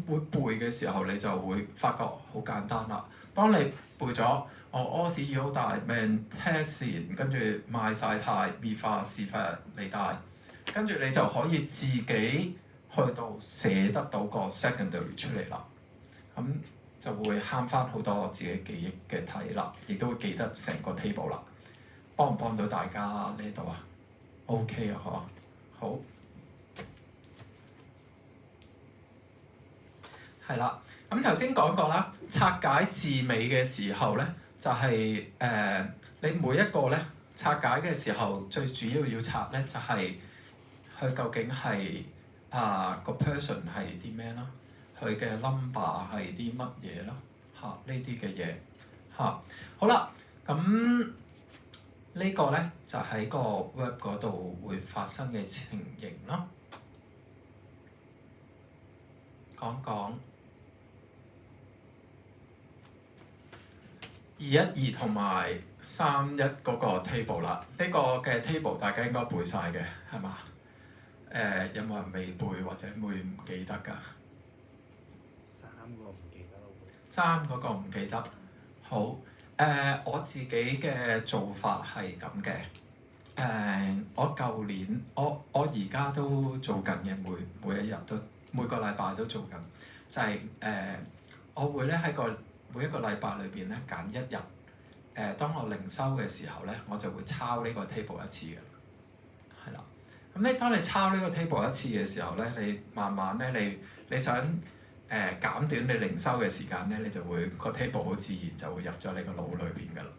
會背嘅時候，你就會發覺好簡單啦。當你背咗柯士爾好大 Mantasien，跟住賣晒泰 Mifa Sifa 離大，跟住你就可以自己去到寫得到個 secondary 出嚟啦。咁就會慳翻好多自己記憶嘅體啦，亦都會記得成個 table 啦。幫唔幫到大家呢度啊 ？OK 啊，嗬。好，係啦。咁頭先講過啦，拆解字尾嘅時候咧，就係你每一個咧拆解嘅時候，最主要拆咧就係佢究竟係個 person 係啲咩啦，佢嘅 number 係啲乜嘢啦，嚇呢啲嘅嘢嚇。好啦，咁呢個咧就喺個 work 嗰度會發生嘅情形咯，講講212同埋31嗰個 table 啦。呢個嘅 table 大家應該背晒嘅，係嘛？有冇人未背或者會唔記得㗎？3嗰個唔記得。好。我自己嘅做法係咁嘅。我舊年我而家都做緊嘅，每一日都每個禮拜都做緊，就係我會咧喺每一個禮拜裏邊咧揀一日。當我零收嘅時候咧，我就會抄呢個 table 一次嘅，係啦。咁你當你抄呢個 table 一次嘅時候咧，你慢慢咧你想減短你零收嘅時間咧，你就會個 table 好自然就會入咗你個腦裏邊㗎啦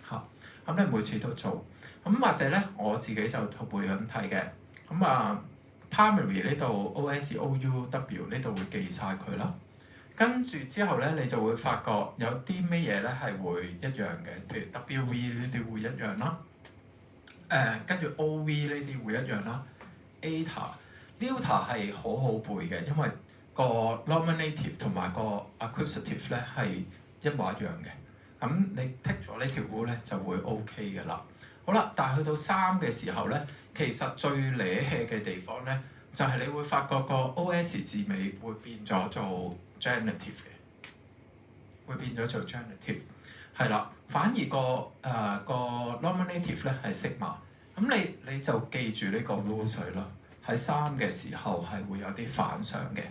嚇。咁你每次都做，咁或者咧我自己就會咁睇嘅。咁primary 呢度 OSOUW 呢度會記晒佢啦。跟住之後咧，你就會發覺有啲咩嘢咧係會一樣嘅，譬如 WV 呢啲會一樣啦。跟住 OV 呢啲會一樣啦。Eta、Neuter 係好好背嘅，因為個 nominative 同埋個 accusative 咧係一模一樣嘅。咁你剔咗呢條 rule 咧就會 OK 嘅啦。好啦，但係去到3嘅時候咧，其實最惹氣嘅地方咧，就係你會發覺個 OS 字尾會變咗做 genitive 嘅，會變咗做 genitive，係啦。反而個 nominative 咧係 sigma。咁你就記住呢個 rule 水咯。喺3嘅時候係會有啲反常嘅。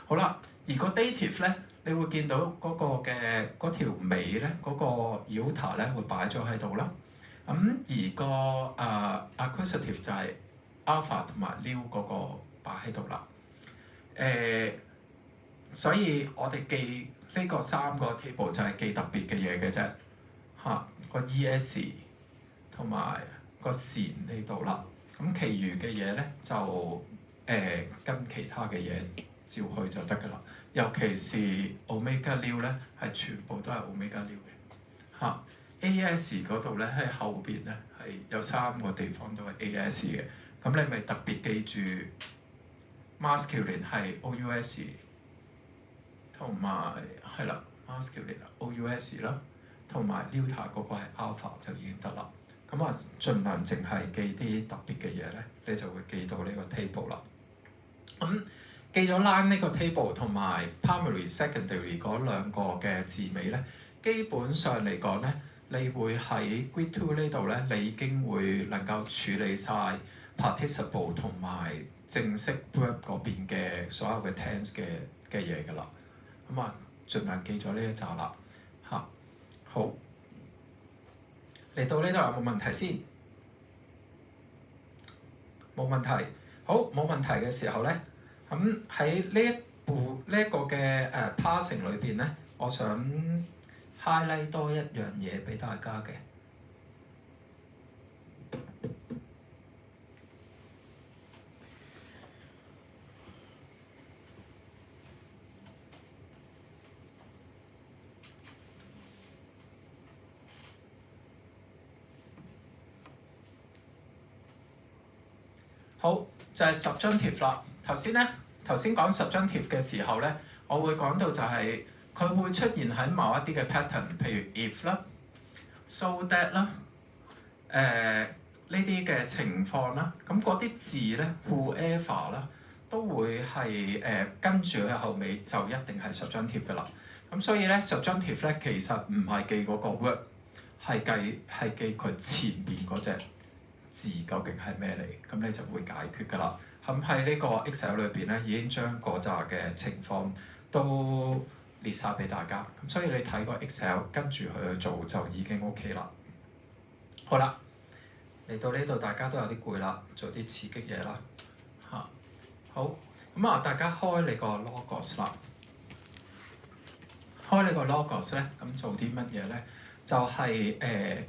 好啦，而個 dative 咧，你會見到嗰個嘅嗰條尾咧，嗰個 iota 咧會擺咗喺度啦。咁而個accusative 就係 alpha 同埋 nu 嗰個擺喺度啦。所以我哋記呢個3個 table 就係記特別嘅嘢嘅啫。嚇，個 es 同埋個線呢度啦。咁其餘嘅嘢咧就跟其他嘅嘢照去就得㗎啦。尤其是 omega nu 咧，係全部都係 omega nu 嘅嚇。as 嗰度咧喺後邊咧係有3個地方都係 as 嘅。咁你咪特別記住 masculine 係 ous 同埋係啦 masculineous 啦，同埋 neuter 嗰個係 alpha 就已經得啦。咁盡量淨係記啲特別嘅嘢咧，你就會記到呢個 table 啦。咁記咗 line 呢個 table 同埋 primary、secondary 嗰兩個嘅字尾咧，基本上嚟講咧，你會喺 Grid 2呢度咧，你已經會能夠處理晒 participle 同埋正式 verb 嗰邊嘅所有嘅 tense 嘅嘢㗎啦。咁啊，盡量記咗呢一集啦嚇。好，嚟到呢度有冇問題先？冇問題。好，冇問題嘅時候咧，咁喺呢一個嘅passing 裏邊咧，我想 highlight 多一樣嘢俾大家嘅。好，就係 subjunctive 啦。頭先講 subjunctive 嘅時候咧，我會講到就係佢會出現喺某一啲嘅 pattern，譬如 if 啦、so that 啦、呢啲嘅情況啦。咁嗰啲字咧 whoever 啦，都會係跟住佢後尾就一定係 subjunctive 㗎啦。咁所以咧 subjunctive 咧其實唔係記嗰個 word，係記佢前邊嗰隻字究竟係咩嚟，咁你就會解決㗎啦。咁喺呢個 Excel 裏邊咧，已經將嗰扎嘅情況都列晒俾大家。咁所以你睇個 Excel 跟住佢去做就已經 OK 啦。好啦，嚟到呢度大家都有啲攰啦，做啲刺激嘢啦嚇。好，咁啊，大家開你個 Logos 啦。開你個 Logos 咧，咁做啲乜嘢咧？就係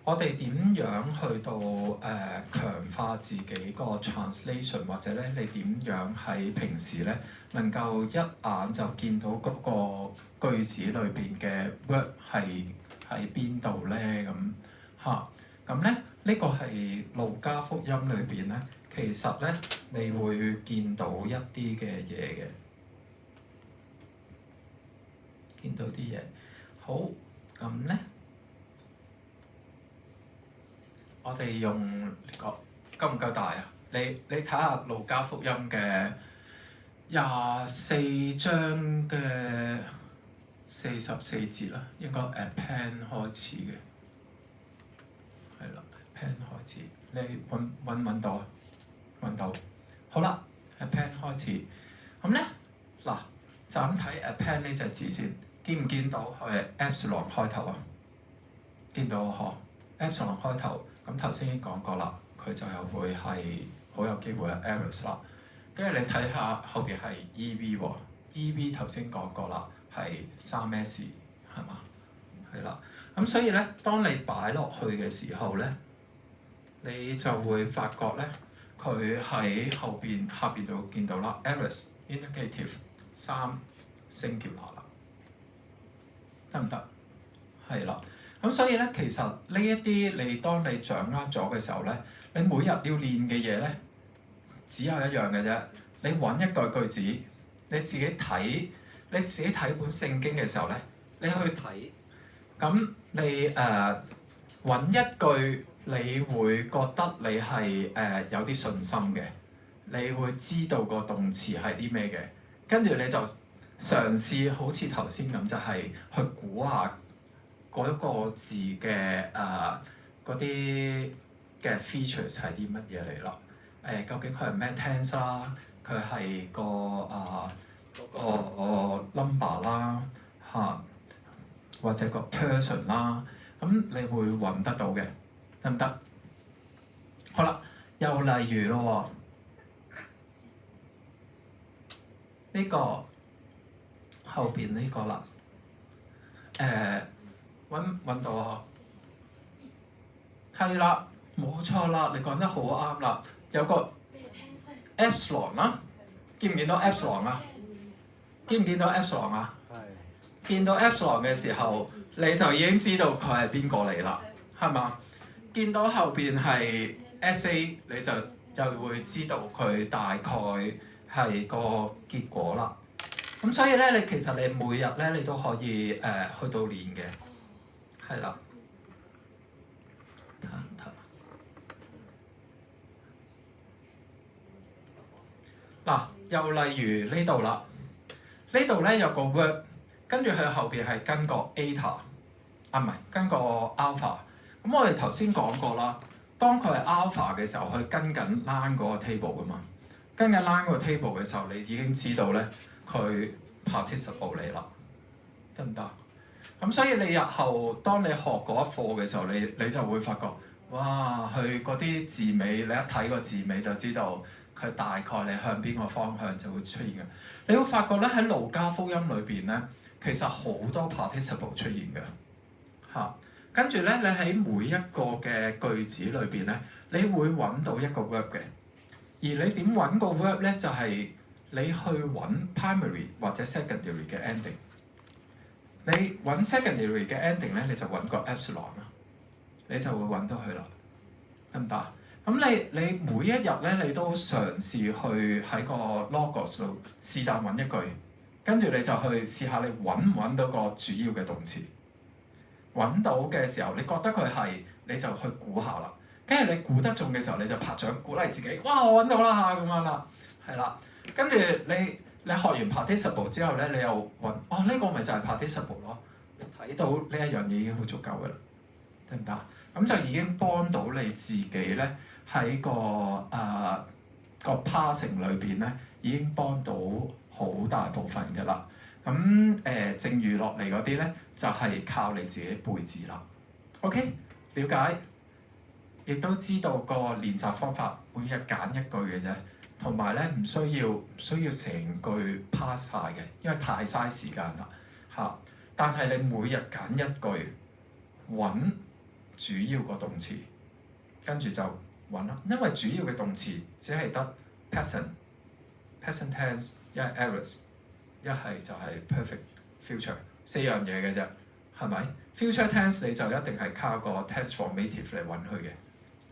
我哋點樣去到強化自己個 translation， 或者咧你點樣喺平時咧能夠一眼就見到嗰個句子裏邊嘅 word 係喺邊度咧咁嚇？咁咧呢個係路加福音裏邊咧，其實咧你會見到一啲嘅嘢嘅，見到啲嘢。好，咁咧。我哋用呢個夠唔夠大啊？你睇下路加福音嘅24章嘅44節啦，應該pen 開始嘅，係啦，pen 開始，你揾到啊？揾到，好啦，pen 開始，咁咧嗱就咁睇pen呢隻字先，見唔見到佢係 epsilon 開頭啊？見到嗬 ，epsilon 開頭。咁頭先已經講過啦，佢就又會係好有機會係 Aorist 啦。跟住你睇下後邊係 EV 喎，EV 頭先講過啦，係3S 係嘛？係啦。咁所以咧，當你擺落去嘅時候咧，你就會發覺咧，佢喺後邊下邊就見到啦 Aorist Indicative 3 Singular 啦，得唔得？係啦。咁所以咧，其實呢一啲你當你掌握咗嘅時候咧，你每日要練嘅嘢咧，只有一樣嘅啫。你揾一句句子，你自己睇本聖經嘅時候咧，你去睇，咁你揾一句，你會覺得你係有啲信心嘅，你會知道個動詞係啲咩嘅，跟住你就嘗試好似頭先咁，就係去估下嗰一個字嘅嗰啲嘅 features 係啲乜嘢嚟咯？究竟佢係咩 tense 啦？佢係個number 啦嚇，或者個 person 啦，咁你會揾得到嘅，得唔得？好啦，又例如咯喎，呢個後邊呢個啦，揾到啊！係啦，冇錯啦，你講得好啱啦。有個 epsilon 啦，見唔見到 epsilon 啊？見唔見到 epsilon 啊？係。見到 epsilon 嘅時候，你就已經知道佢係邊個嚟啦，係嘛？見到後邊係 SA，你就又會知道佢大概係個結果啦。咁所以咧，你其實你每日咧，你都可以去到練嘅。係啦，嗱，又例如呢度啦，呢度咧有個 word 跟住佢後邊係跟個 eta， 唔係跟個 alpha。咁我哋頭先講過啦，當佢係 alpha 嘅時候，佢跟緊 line 嗰個 table 噶嘛，跟緊 line 嗰個 table 嘅時候，你已經知道咧佢 participle 嚟啦，得唔得？咁所以你日後當你學嗰一課嘅時候，你就會發覺，哇！佢嗰啲字尾，你一睇個字尾就知道佢大概你向邊個方向就會出現嘅。你會發覺咧喺路加福音裏邊咧，其實好多 participle 出現嘅嚇。跟住咧，你喺每一個嘅句子裏邊咧，你會揾到一個 verb 嘅。而你點揾個 verb 咧？就係你去揾 primary 或者 secondary 嘅 ending。你揾 secondary 嘅 ending 咧，你就揾個 epsilon 啦，你就會揾到佢啦，得唔得？咁你每一日咧，你都嘗試去喺個 logos 度是但揾一句，跟住你就去試下你揾唔揾到個主要嘅動詞。揾到嘅時候，你覺得佢係，你就去估下啦。跟住你估得中嘅時候，你就拍掌鼓勵自己，哇！我揾到啦咁樣啦，係啦。跟住你學完 participle 之後咧，你又揾，呢個咪就係 participle 咯。你睇到呢一樣嘢已經好足夠嘅啦，得唔得？咁就已經幫到你自己咧喺個passing 裏邊咧，已經幫到好大部分嘅啦。咁剩餘落嚟嗰啲咧，就係靠你自己背字啦。OK， 了解，亦都知道個練習方法，每日揀一句嘅啫。同埋咧，唔需要成句 pass 晒嘅，因為太嘥時間啦嚇。但係你每日揀一句，揾主要個動詞，跟住就揾啦。因為主要嘅動詞只係得 present tense， 一係 aorist， 一係就係 perfect future， 四樣嘢嘅啫，係咪 future tense 你就一定係靠個 tense formative 嚟揾佢嘅，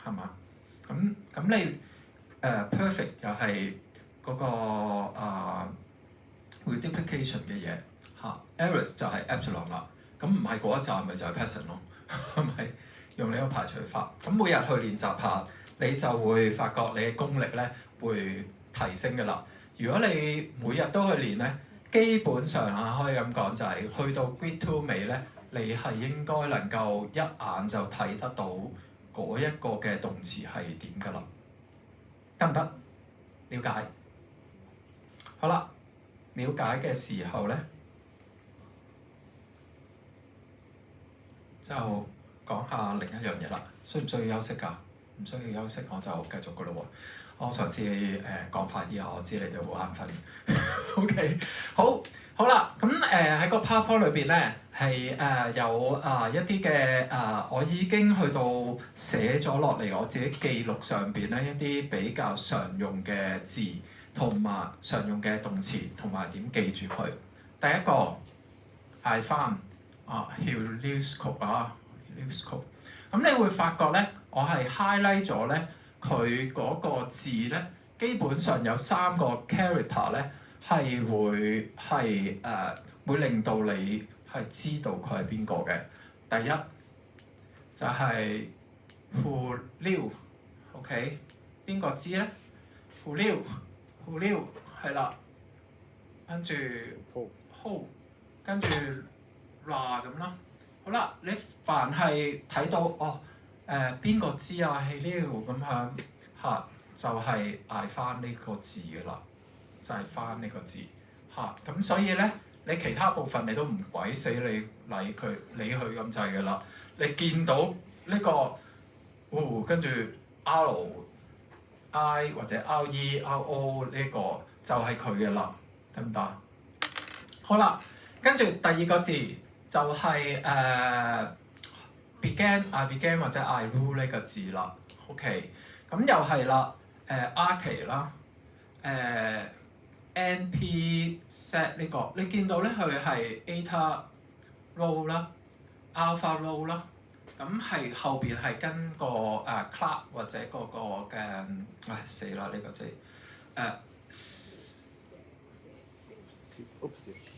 係嘛？咁你perfect 又係嗰個multiplication 嘅嘢嚇 aorist 就係 epsilon 啦。咁唔係嗰一站咪就係 present 咯，係咪？用呢個排除法，咁每日去練習下，你就會發覺你嘅功力咧會提升㗎啦。如果你每日都去練咧，基本上可以咁講就係去到 grade 2尾咧，你係應該能夠一眼就睇得到嗰一個嘅動詞係點㗎啦。得唔得？了解。好啦，了解嘅時候咧，就講下另一樣嘢啦。需唔需要休息㗎？唔需要休息我就繼續㗎咯喎。我嘗試講快啲啊！我知你哋好眼瞓。OK， 好啦。咁喺個 PowerPoint 裏邊咧係有一啲嘅我已經去到寫咗落嚟，我自己記錄上邊咧一啲比較常用嘅字同埋常用嘅動詞同埋點記住佢。第一個嗌翻Helioscope ，Helioscope。咁你會發覺咧，我係 highlight 咗咧佢嗰個字咧，基本上有3個 character 咧係會令到你係知道佢係邊個嘅。第一就係 Julio，OK， 邊個知咧 ？Julio 係啦，跟住 Who， 跟住 La 咁啦。好啦，你凡係睇到邊個知Julio咁樣嚇，就係嗌翻呢個字嘅啦，就係翻呢個字嚇。咁所以咧，你其他部分你都唔鬼死理佢咁滯嘅啦。你見到呢個跟住 R、I 或者 R-E、R-O 呢個就係佢嘅啦，得唔得？好啦，跟住第二個字就係began 或者 I rule 呢個字啦。OK， 咁又係啦，arcade 啦，NP set 呢個，你見到咧佢係 eta row 啦 ，alpha row 啦，咁係後邊係跟個Clark 或者嗰個嘅死啦呢個字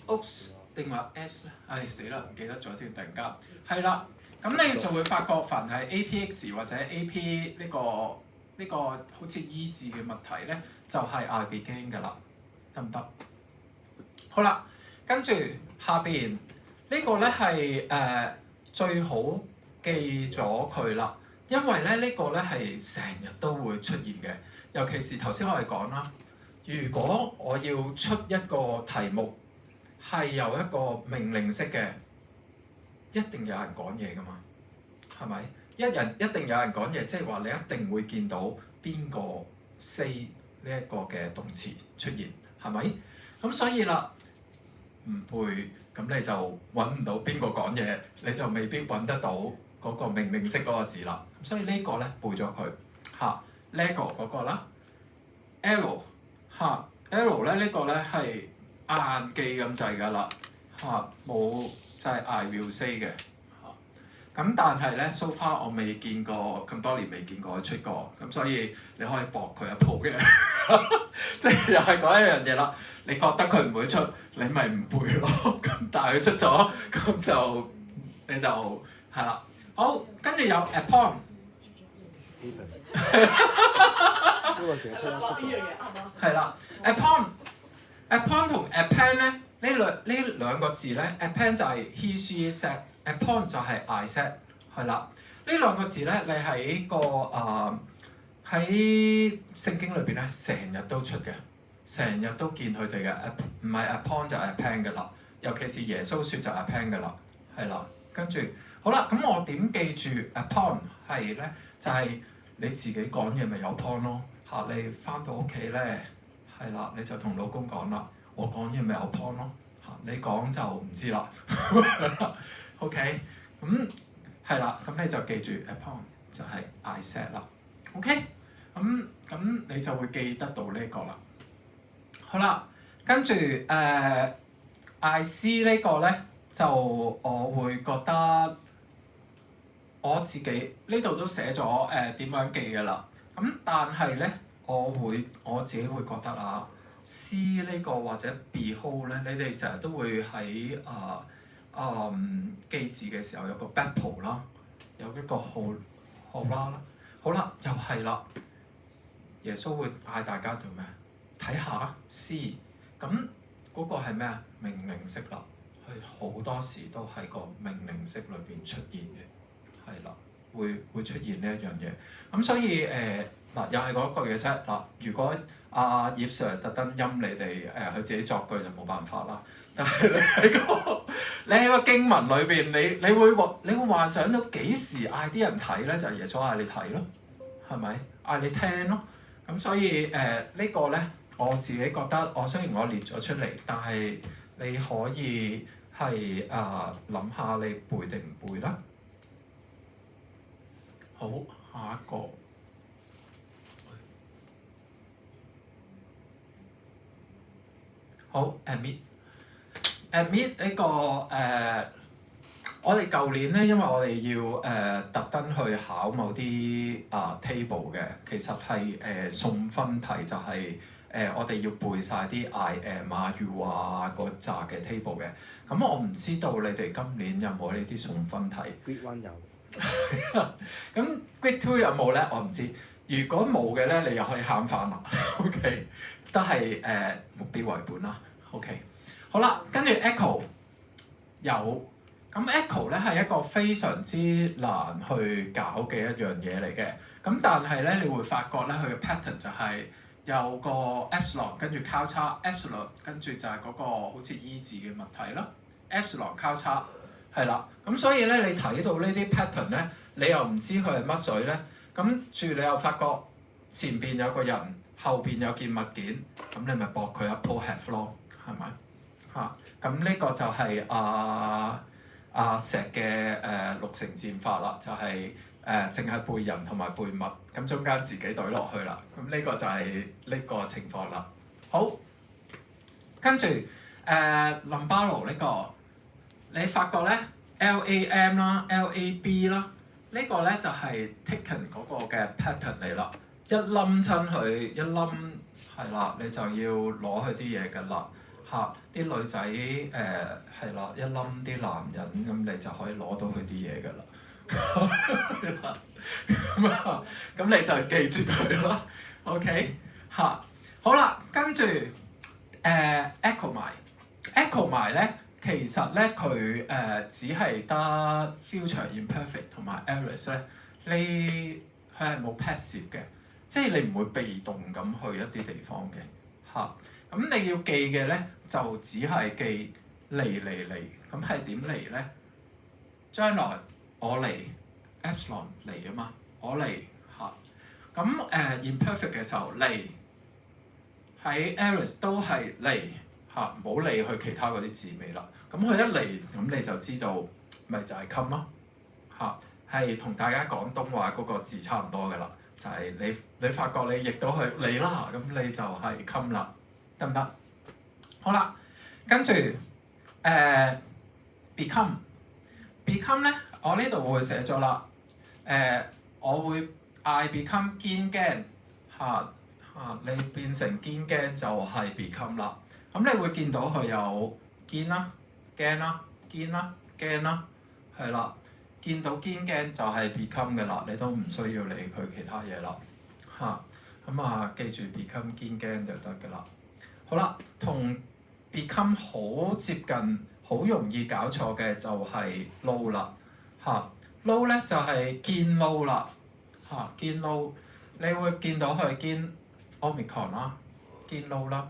oops 定話 S 咧？死啦唔記得咗添，突然間係啦。咁你就會發覺，凡係 APX 或者 AP 呢個好似 E 字嘅物體咧，就係 I began 㗎啦，得唔得？好啦，跟住下邊呢個咧係最好記咗佢啦，因為咧呢個咧係成日都會出現嘅，尤其是頭先我哋講啦，如果我要出一個題目係由一個命令式嘅，一定有人講嘢㗎嘛，係咪？一定有人講嘢，即係話你一定會見到邊個 say 呢一個嘅動詞出現，係咪？咁所以啦，唔背咁你就揾唔到邊個講嘢，你就未必揾得到嗰個命令式嗰個字啦。咁所以呢個咧背咗佢嚇 Lego 嗰個啦 ，L 嚇 L 咧呢個咧係硬記咁滯㗎啦嚇，冇就係 I will say 嘅。咁但係咧 so far 我未見過，咁多年未見過佢出過，咁所以你可以搏佢一鋪嘅，即係又係講一樣嘢啦。你覺得佢唔會出，你咪唔背咯。咁但係佢出咗，咁就你就係啦。好，跟住有 upon，係啦 upon 同 append 咧呢兩個字咧 append 就係 he she said。upon 就係 I said 係啦，呢兩個字咧，你喺喺聖經裏邊咧，成日都出嘅，成日都見佢哋嘅，唔係 upon 就係 append 嘅啦，尤其是耶穌説就 append 嘅啦，係啦，跟住好啦，咁我點記住 upon 係咧？就係你自己講嘢咪有 upon 咯嚇，你翻到屋企咧係啦，你就同老公講啦，我講嘢咪有 upon 咯嚇，你講就唔知啦。OK， 咁係啦，咁你就記住 upon 就係 I said 啦。OK，咁你就會記得到呢個啦。好啦，跟住I see 呢個咧，就我會覺得我自己呢度都寫咗點樣記㗎啦。咁但係咧，我自己會覺得啊 ，see 呢個或者 behold 咧，你哋成日都會喺記字嘅時候有個 battle 啦，有一個號啦，好啦，又係啦，耶穌會嗌大家做咩？睇下 see， 咁嗰個係咩啊？命令式啦，佢好多時都喺個命令式裏邊出現嘅，係啦，會出現呢一樣嘢。咁所以嗱，又係嗰句嘅啫嗱。如果葉 Sir 特登陰你哋佢自己作句就冇辦法啦。但係你喺個經文裏邊，你會幻想到幾時嗌啲人睇咧？就係耶穌嗌你睇咯，係咪？嗌你聽咯。咁所以呢個咧，我自己覺得，我雖然我列咗出嚟，但係你可以係諗下你背定唔背啦。好，下一個。好 admit 呢個我哋舊年咧，因為我哋要特登去考某啲table 嘅，其實係送分題就係我哋要背晒啲 I am 啊 you 啊嗰扎嘅 table 嘅。咁我唔知道你哋今年有冇呢啲送分題？Grade 1有。咁 Grade 2有冇咧？我唔知。如果冇嘅咧，你又可以慳翻啦。OK， 都係目標為本啦。OK。好啦，跟住 echo 有，咁 echo 咧係一個非常之難去搞嘅一樣嘢嚟嘅。咁但係咧，你會發覺咧，佢嘅 pattern 就係有個 epsilon 跟住交叉 epsilon 跟住就係嗰個好似 E 字嘅物體啦 epsilon 交叉係啦。咁所以咧，你睇到呢啲 pattern 咧，你又唔知佢係乜水咧。咁住你又發覺前邊有個人，後邊有件物件，咁你咪搏佢一鋪 have 咯，係咪？咁呢個就係石嘅六成戰法啦，就係淨係背人同埋背物，咁中間自己懟落去啦。咁呢個就係呢個情況啦。好，跟住林巴羅呢個，你發覺咧 LAM 啦、LAB 啦，呢個咧就係 taken 嗰個嘅 pattern 嚟啦。一冧親佢，一冧係啦，你就要攞佢啲嘢㗎啦。啲女仔係啦，一冧啲男人咁，你就可以攞到佢啲嘢㗎啦。咁你就記住佢啦。OK 好啦，跟住echo 埋 echo 埋咧，其實咧佢只係得 future imperfect 同埋 aorist 咧，佢係冇 passive 嘅，即係你唔會被動咁去一啲地方嘅嚇。咁你要記嘅咧就只係記嚟，咁係點嚟咧？將來我嚟 epsilon 嚟啊嘛，我嚟嚇。咁imperfect 嘅時候嚟喺 aorist 都係嚟嚇，唔好理佢其他嗰啲字尾啦。咁佢一嚟咁你就知道，咪就係 come 咯嚇，係同大家廣東話嗰個字差唔多噶啦，就係你發覺你譯到去嚟啦，咁你就係 come 啦，得唔得？好啦，跟住become 咧，我呢度會寫咗啦。我會 I become 堅驚嚇，你變成堅驚就係 become 啦。咁你會見到佢有堅啦、驚啦、堅啦、驚啦，係啦。見到堅驚就係 become 嘅啦，你都唔需要理佢其他嘢啦嚇。咁記住 become 堅驚就得㗎啦。好啦，同 become 好接近，好容易搞錯嘅就係 low 啦嚇。low 咧就係堅 low 啦嚇，堅 low 你會見到佢堅 omicron 啦，堅 low 啦。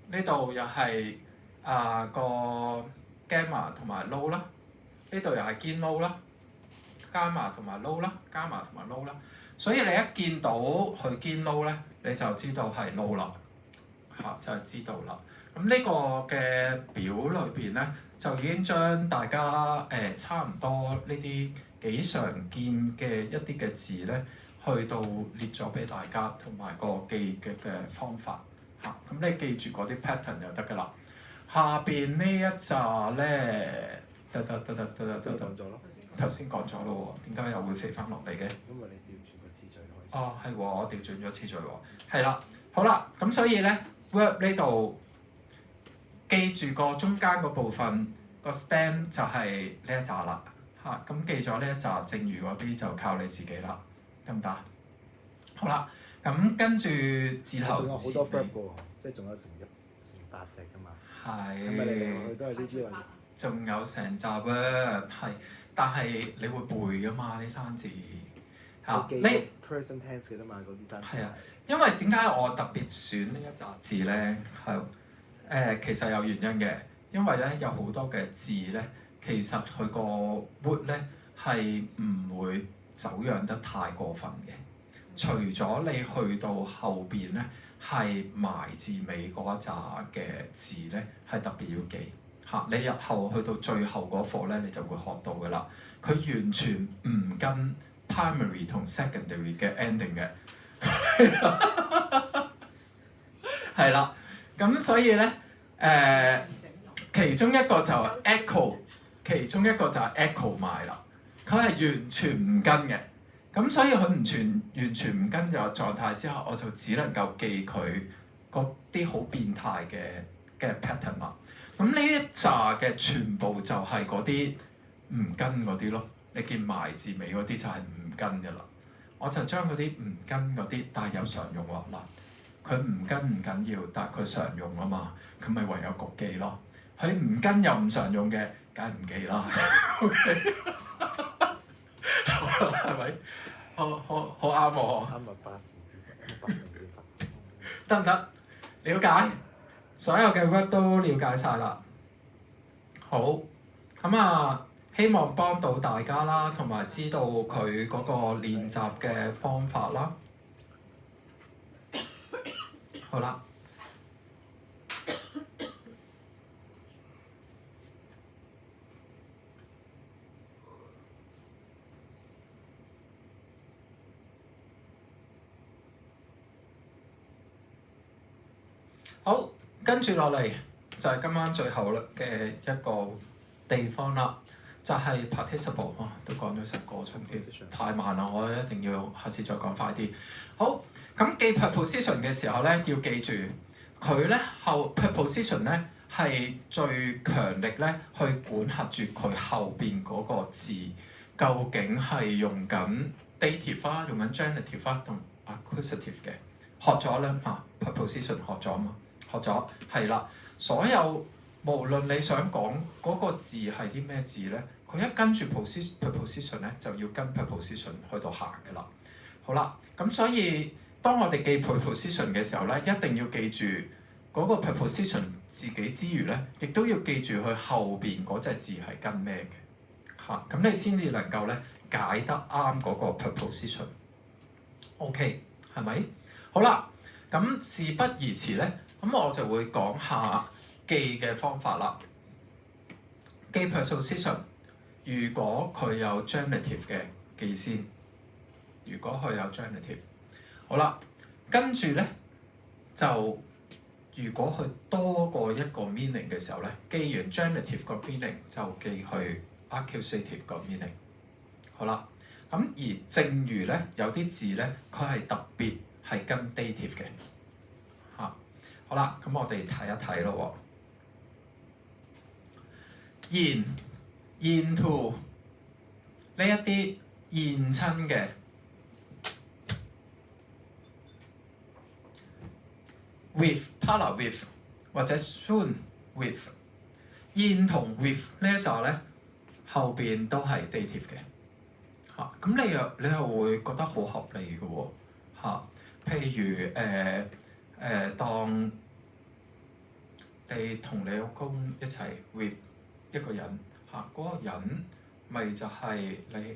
呢度又係個 gamma 同埋 low 啦，呢度又係堅 low 啦 ，gamma 同埋 low 啦 ，gamma 同埋 low 啦。所以你一見到佢堅 low 咧，你就知道係 low 啦嚇，就係知道啦。咁呢個嘅表裏邊咧，就已經將大家差唔多呢啲幾常見嘅一啲嘅字咧，去到列咗俾大家，同埋個記嘅方法嚇。咁你記住嗰啲 pattern 就得㗎啦。下邊呢一紮咧，頭先講咗咯喎，點解又會飛翻落嚟嘅？因為你調轉個次序開始。哦，係喎，我調轉咗次序喎。係啦，好啦，咁所以咧 verb 呢度記住個中間個部分個 stem 就係呢一紮啦嚇。咁記咗呢一紮，剩餘嗰啲就靠你自己啦，得唔得？好啦，咁跟住字頭仲有好多 verb 喎，即係仲有成8隻㗎嘛。係咪嚟嚟去去都係呢啲嚟？仲有成集啊，係，但係你會背㗎嘛呢三字嚇？你 present tense 嘅啫嘛，嗰啲三字。係啊，因為點解我特別選呢一集字咧？係其實有原因嘅，因為咧有好多嘅字咧，其實佢個 word 咧係唔會走樣得太過分嘅。除咗你去到後邊咧，係埋字尾嗰一紮嘅字咧，係特別要記嚇。你日後去到最後嗰課咧，你就會學到㗎啦。佢完全唔跟 primary 同 secondary 嘅 ending 嘅，係啦。咁所以咧，其中一個就 echo， 其中一個就係 echo 埋啦。佢係完全唔跟嘅。咁所以佢完全唔跟住狀態之後，我就只能夠記佢嗰啲好變態嘅 pattern 啦。咁呢一紮嘅全部就係嗰啲唔跟嗰啲咯。你見埋字尾嗰啲就係唔跟嘅啦。我就將嗰啲唔跟嗰啲，但係有常用喎嗱。佢唔跟唔緊要，但係佢常用啊嘛，佢咪唯有焗記咯。佢唔跟又唔常用嘅，梗係唔記啦。OK， 係咪？好啱喎。啱啊，8成之法。得唔得？了解，所有嘅 word 都了解晒啦。好，咁希望幫到大家啦，同埋知道佢嗰個練習嘅方法啦。好啦。好，跟住落嚟就係今晚最後嘅一個地方啦，就係 participle 都講咗成個鐘添，太慢啦！我一定要下次再講快啲。好，咁記 preposition 嘅時候咧，要記住佢咧後 preposition 咧係最強力咧去管轄住佢後邊嗰個字，究竟係用緊 dative 啊，用緊 genitive 啊同 accusative 嘅，學咗啦嚇 preposition 學咗嘛？學咗係啦，所有無論你想講嗰個字係啲咩字咧，佢一跟住 preposition 咧就要跟 preposition 去到行嘅啦。好啦，咁所以當我哋記 preposition 嘅時候咧，一定要記住嗰個 preposition 自己之餘咧，亦都要記住佢後邊嗰隻字係跟咩嘅嚇，咁你先至能夠咧解得啱嗰個 preposition。OK， 係咪？好啦，咁事不宜遲咧，咁我就會講下記嘅方法啦。記 preposition， 如果佢有 genitive 嘅記先。如果佢有 genitive， 好啦，跟住咧就如果佢多過一個 meaning 嘅時候咧，記完 genitive 個 meaning 就記去 accusative 個 meaning。好啦，咁而正如咧有啲字咧，佢係特別係跟 dative 嘅嚇。好啦，咁我哋睇一睇咯喎。言 to 呢一啲現親嘅。with parallel with 或者 soon with， 現同 with 呢一紮咧後邊都係 dative 嘅嚇，咁你又會覺得好合理嘅喎嚇。譬如當你同你老公一齊 with 一個人嚇，嗰個人咪就係你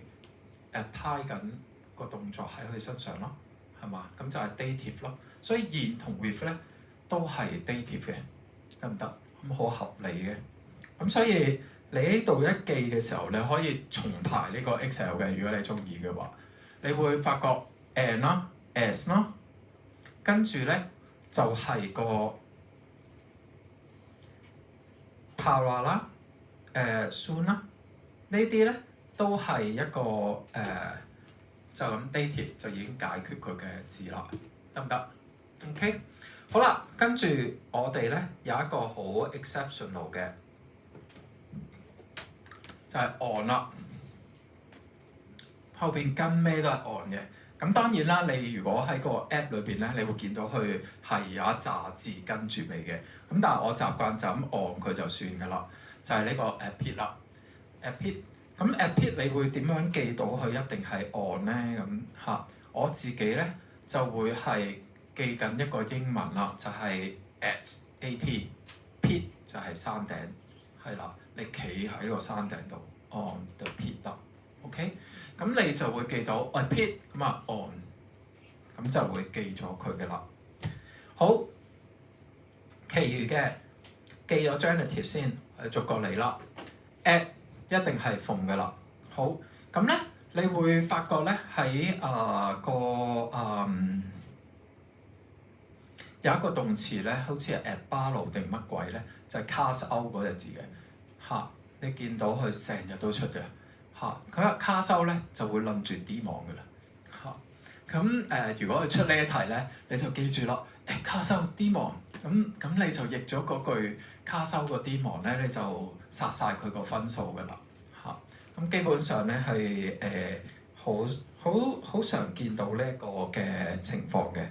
apply 緊個動作喺佢身上咯，係嘛？咁就係 dative 咯。所以現同 with 咧都係 dative 嘅，得唔得？咁好合理嘅。咁所以你喺度一記嘅時候，你可以重排呢個 Excel 嘅，如果你中意嘅話，你會發覺 and 啦、as 啦，跟住咧就係個 para 啦、soon 啦，呢啲咧都係一個就咁 dative 就已經解決佢嘅字啦，得唔得 ？OK， 好啦，跟住我哋咧有一個好 exceptional 嘅，就係 on 啦，後邊跟咩都係 on 嘅。咁當然啦，你如果喺個 app 裏邊咧，你會見到佢係有一紮字跟住尾嘅。咁但係我習慣就咁 on 佢就算㗎啦，就係呢個 appit 啦 ，appit。咁 appit 你會點樣記到佢一定係 on 咧？咁嚇，我自己咧就會係記緊一個英文啦，就係 at，pit 就係山頂，係啦，你企喺個山頂度 on the pit 啦 ，OK， 咁你就會記到 pit 咁啊 on， 咁就會記咗佢嘅啦。好，其餘嘅記咗 genitive 先，逐個嚟啦 at 一定係逢嘅啦。好，咁咧你會發覺咧喺有一個動詞咧，好似係 at barlow 定乜鬼咧，就係 cast out 嗰隻字嘅嚇。你見到佢成日都出嘅嚇，佢一 cast out 咧就會諗住 demon 嘅啦嚇。咁如果佢出呢一題咧，你就記住咯，cast out demon， 咁你就譯咗嗰句 cast out 個 demon 咧，你就殺晒佢個分數嘅啦嚇。咁基本上咧係好常見到呢一個嘅情況嘅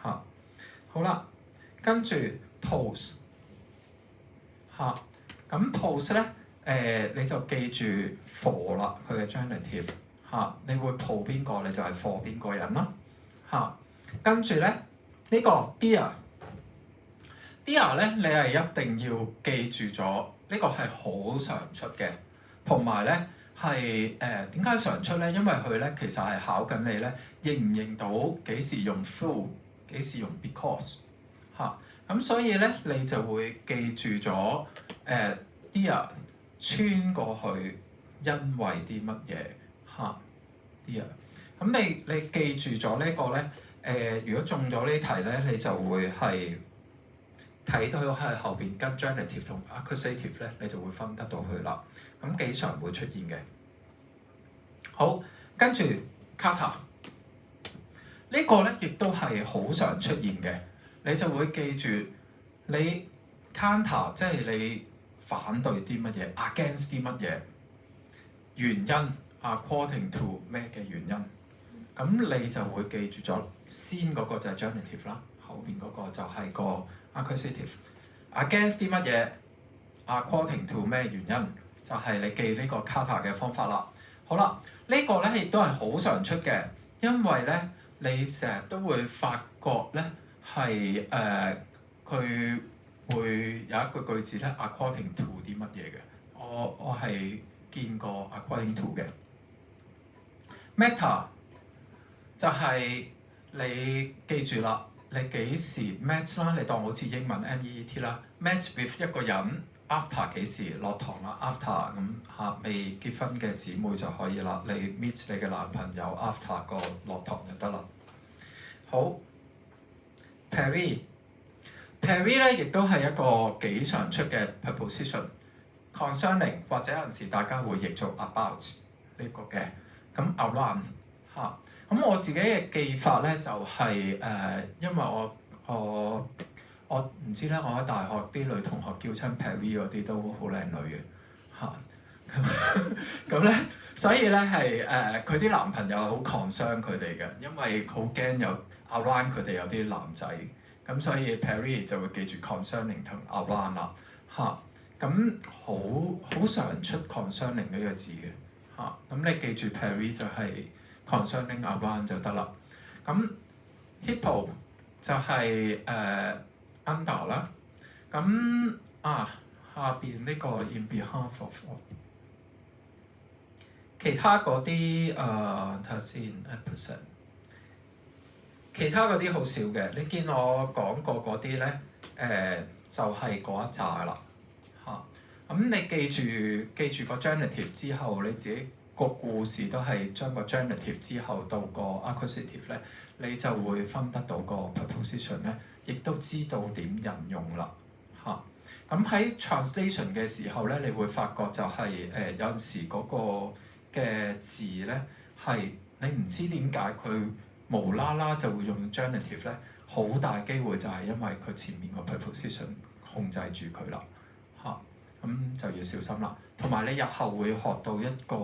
嚇。好啦，跟住 pose 嚇，咁 pose 咧你就記住 for 啦，佢嘅 genitive 嚇，你會 po 邊個你就係 for 邊個人啦嚇。跟住咧呢個 dear 咧你係一定要記住咗，呢個係好常出嘅，同埋咧係點解常出咧？因為佢咧其實係考緊你咧認唔認到幾時用 through。幾時用 because 嚇，咁所以咧你就會記住咗dear 穿過去，因為啲乜嘢嚇 dear， 咁你記住咗呢個咧如果中咗呢題咧，你就會係睇到係後邊跟 genitive 同 accusative 咧，你就會分得到佢啦。咁幾常會出現嘅。好，跟住 kata。呢個咧亦都係好常出現嘅，你就會記住你 counter 即係你反對啲乜嘢 ，against 啲乜嘢原因 ，according to 咩嘅原因，咁你就會記住咗先嗰個就係 genitive 啦，後邊嗰個就係個 accusative。against 啲乜嘢 according to 咩原因？就係你記呢個 kata 嘅方法啦。好啦，呢個咧亦都係好常出嘅，因為咧你成日都會發覺咧係佢會有一句句子咧 according to 啲乜嘢嘅。我係見過 according to 嘅。Meta 就係你記住啦，你幾時 match 啦？你當好似英文 MEET 啦 ，match with 一個人 after 幾時落堂啦 ？after 咁未結婚嘅姊妹就可以啦，你 meet 你嘅男朋友 after 個落堂就得啦。好 ，Perry 咧亦都係一個幾常出嘅 preposition，concerning 或者有陣時大家會譯做 about 呢個嘅，咁 around 嚇。咁我自己嘅記法咧就係因為我唔知咧，我喺大學啲女同學叫親 Perry 嗰啲都好靚女嘅嚇，咁咧所以咧係佢啲男朋友好 concern 佢哋嘅，因為好驚有 around 佢哋有啲男仔，咁所以 Perry 就會記住 concerning 同 around 啦嚇，咁好常出 concerning 呢個字嘅嚇，咁你記住 Perry 就係 concerning around 就得啦。咁 hippo 就係under 啦。咁下邊呢個 in behalf of 其他嗰啲睇下先 percent， 其他嗰啲好少嘅。你見我講過嗰啲咧就係嗰一紮啦嚇。咁你記住個 genitive 之後，你自己個故事都係將個 genitive 之後到個 accusative 咧，你就會分得到個 preposition 咧，亦都知道點引用啦嚇。咁喺 translation 嘅時候咧，你會發覺就係有陣時嗰個嘅字咧係你唔知點解佢無啦啦就會用 genitive 咧，好大機會就係因為佢前面個 preposition 控制住佢啦嚇。咁就要小心啦。同埋你日後會學到一個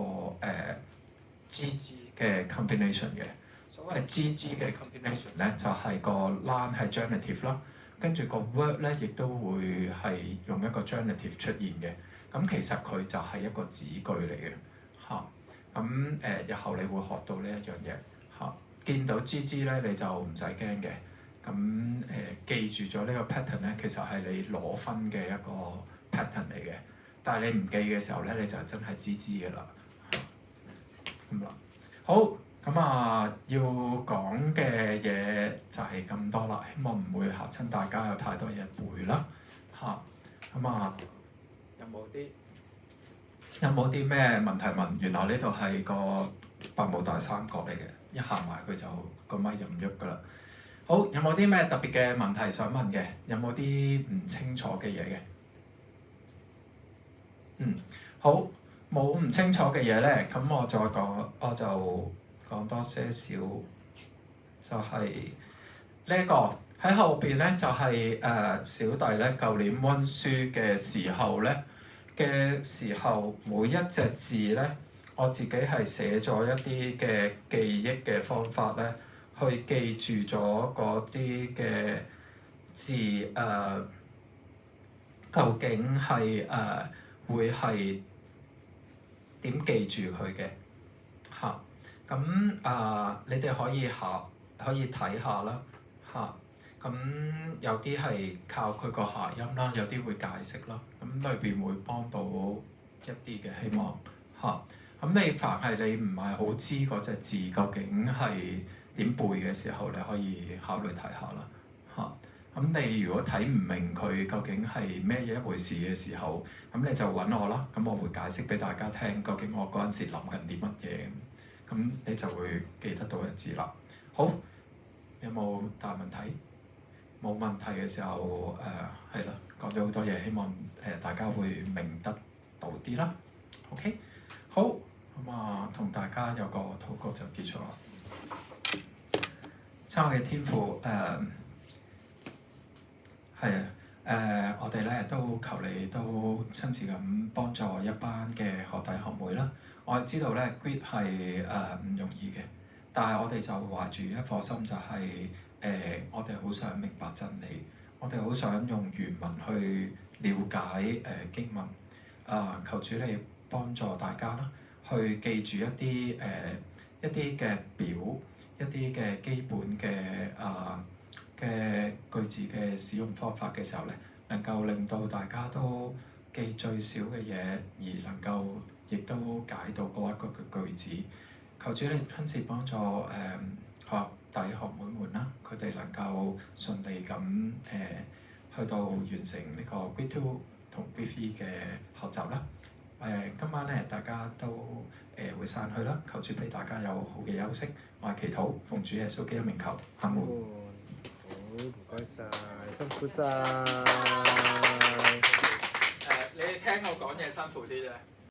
GG 嘅 combination 嘅。所謂 GG 嘅 combination 咧，就係個 noun 係 genitive 啦，跟住個 word 咧亦都會係用一個 genitive 出現嘅。咁其實佢就係一個子句嚟嘅嚇。咁日後你會學到呢一樣嘢嚇。見到 GG 咧你就唔使驚嘅。咁記住咗呢個 pattern 咧，其實係你攞分嘅一個 pattern 嚟嘅。但係你唔記嘅時候咧，你就真係知嘅啦。咁啦，好咁要講嘅嘢就係咁多啦，希望唔會嚇親大家有太多嘢背啦嚇。咁有冇啲咩問題問？原來呢度係個百慕大三角嚟嘅，一行埋佢就個咪就唔喐噶啦。好，有冇啲咩特別嘅問題想問嘅？有冇啲唔清楚嘅嘢嘅？好，冇唔清楚嘅嘢咧，咁我就講多些少，就係呢一個喺後邊咧，就係小弟咧舊年溫書嘅時候咧每一隻字咧，我自己係寫咗一啲嘅記憶嘅方法咧，去記住咗嗰啲嘅字究竟係會係點記住佢嘅嚇？咁你哋可以睇下啦嚇。咁有啲係靠佢個諧音啦，有啲會解釋啦。咁裏邊會幫到一啲嘅，希望嚇。咁你凡係你唔係好知嗰隻字究竟係點背嘅時候，你可以考慮睇下啦嚇。咁你如果睇唔明佢究竟係咩嘢一回事嘅時候，咁你就揾我啦。咁我會解釋俾大家聽，究竟我嗰陣時諗緊啲乜嘢。咁你就會記得到一字啦。好，有冇大問題？冇問題嘅時候，係啦，講咗好多嘢，希望大家會明得到啲啦。OK，好，咁同大家有個禱告就結束啦。親愛嘅天父，我哋咧都求你都親自咁幫助一班嘅學弟學妹啦。我係知道咧 Grit 係唔容易嘅，但係我哋就懷住一顆心就係我哋好想明白真理，我哋好想用原文去了解經文。求主你幫助大家啦，去記住一啲嘅表，一啲嘅基本嘅句子嘅使用方法嘅時候咧，能夠令到大家都記最少嘅嘢，而能夠亦都解到嗰一個嘅句子。求主你親自幫助學弟學妹們啦，佢哋能夠順利咁去到完成呢個 Grade 2同 Grade 3嘅學習啦。今晚咧大家都會散去啦，求主俾大家有好嘅休息。我係祈禱，奉主耶穌基督名求，阿門。好，唔該晒，辛苦晒。你哋聽我講嘢辛苦啲啫。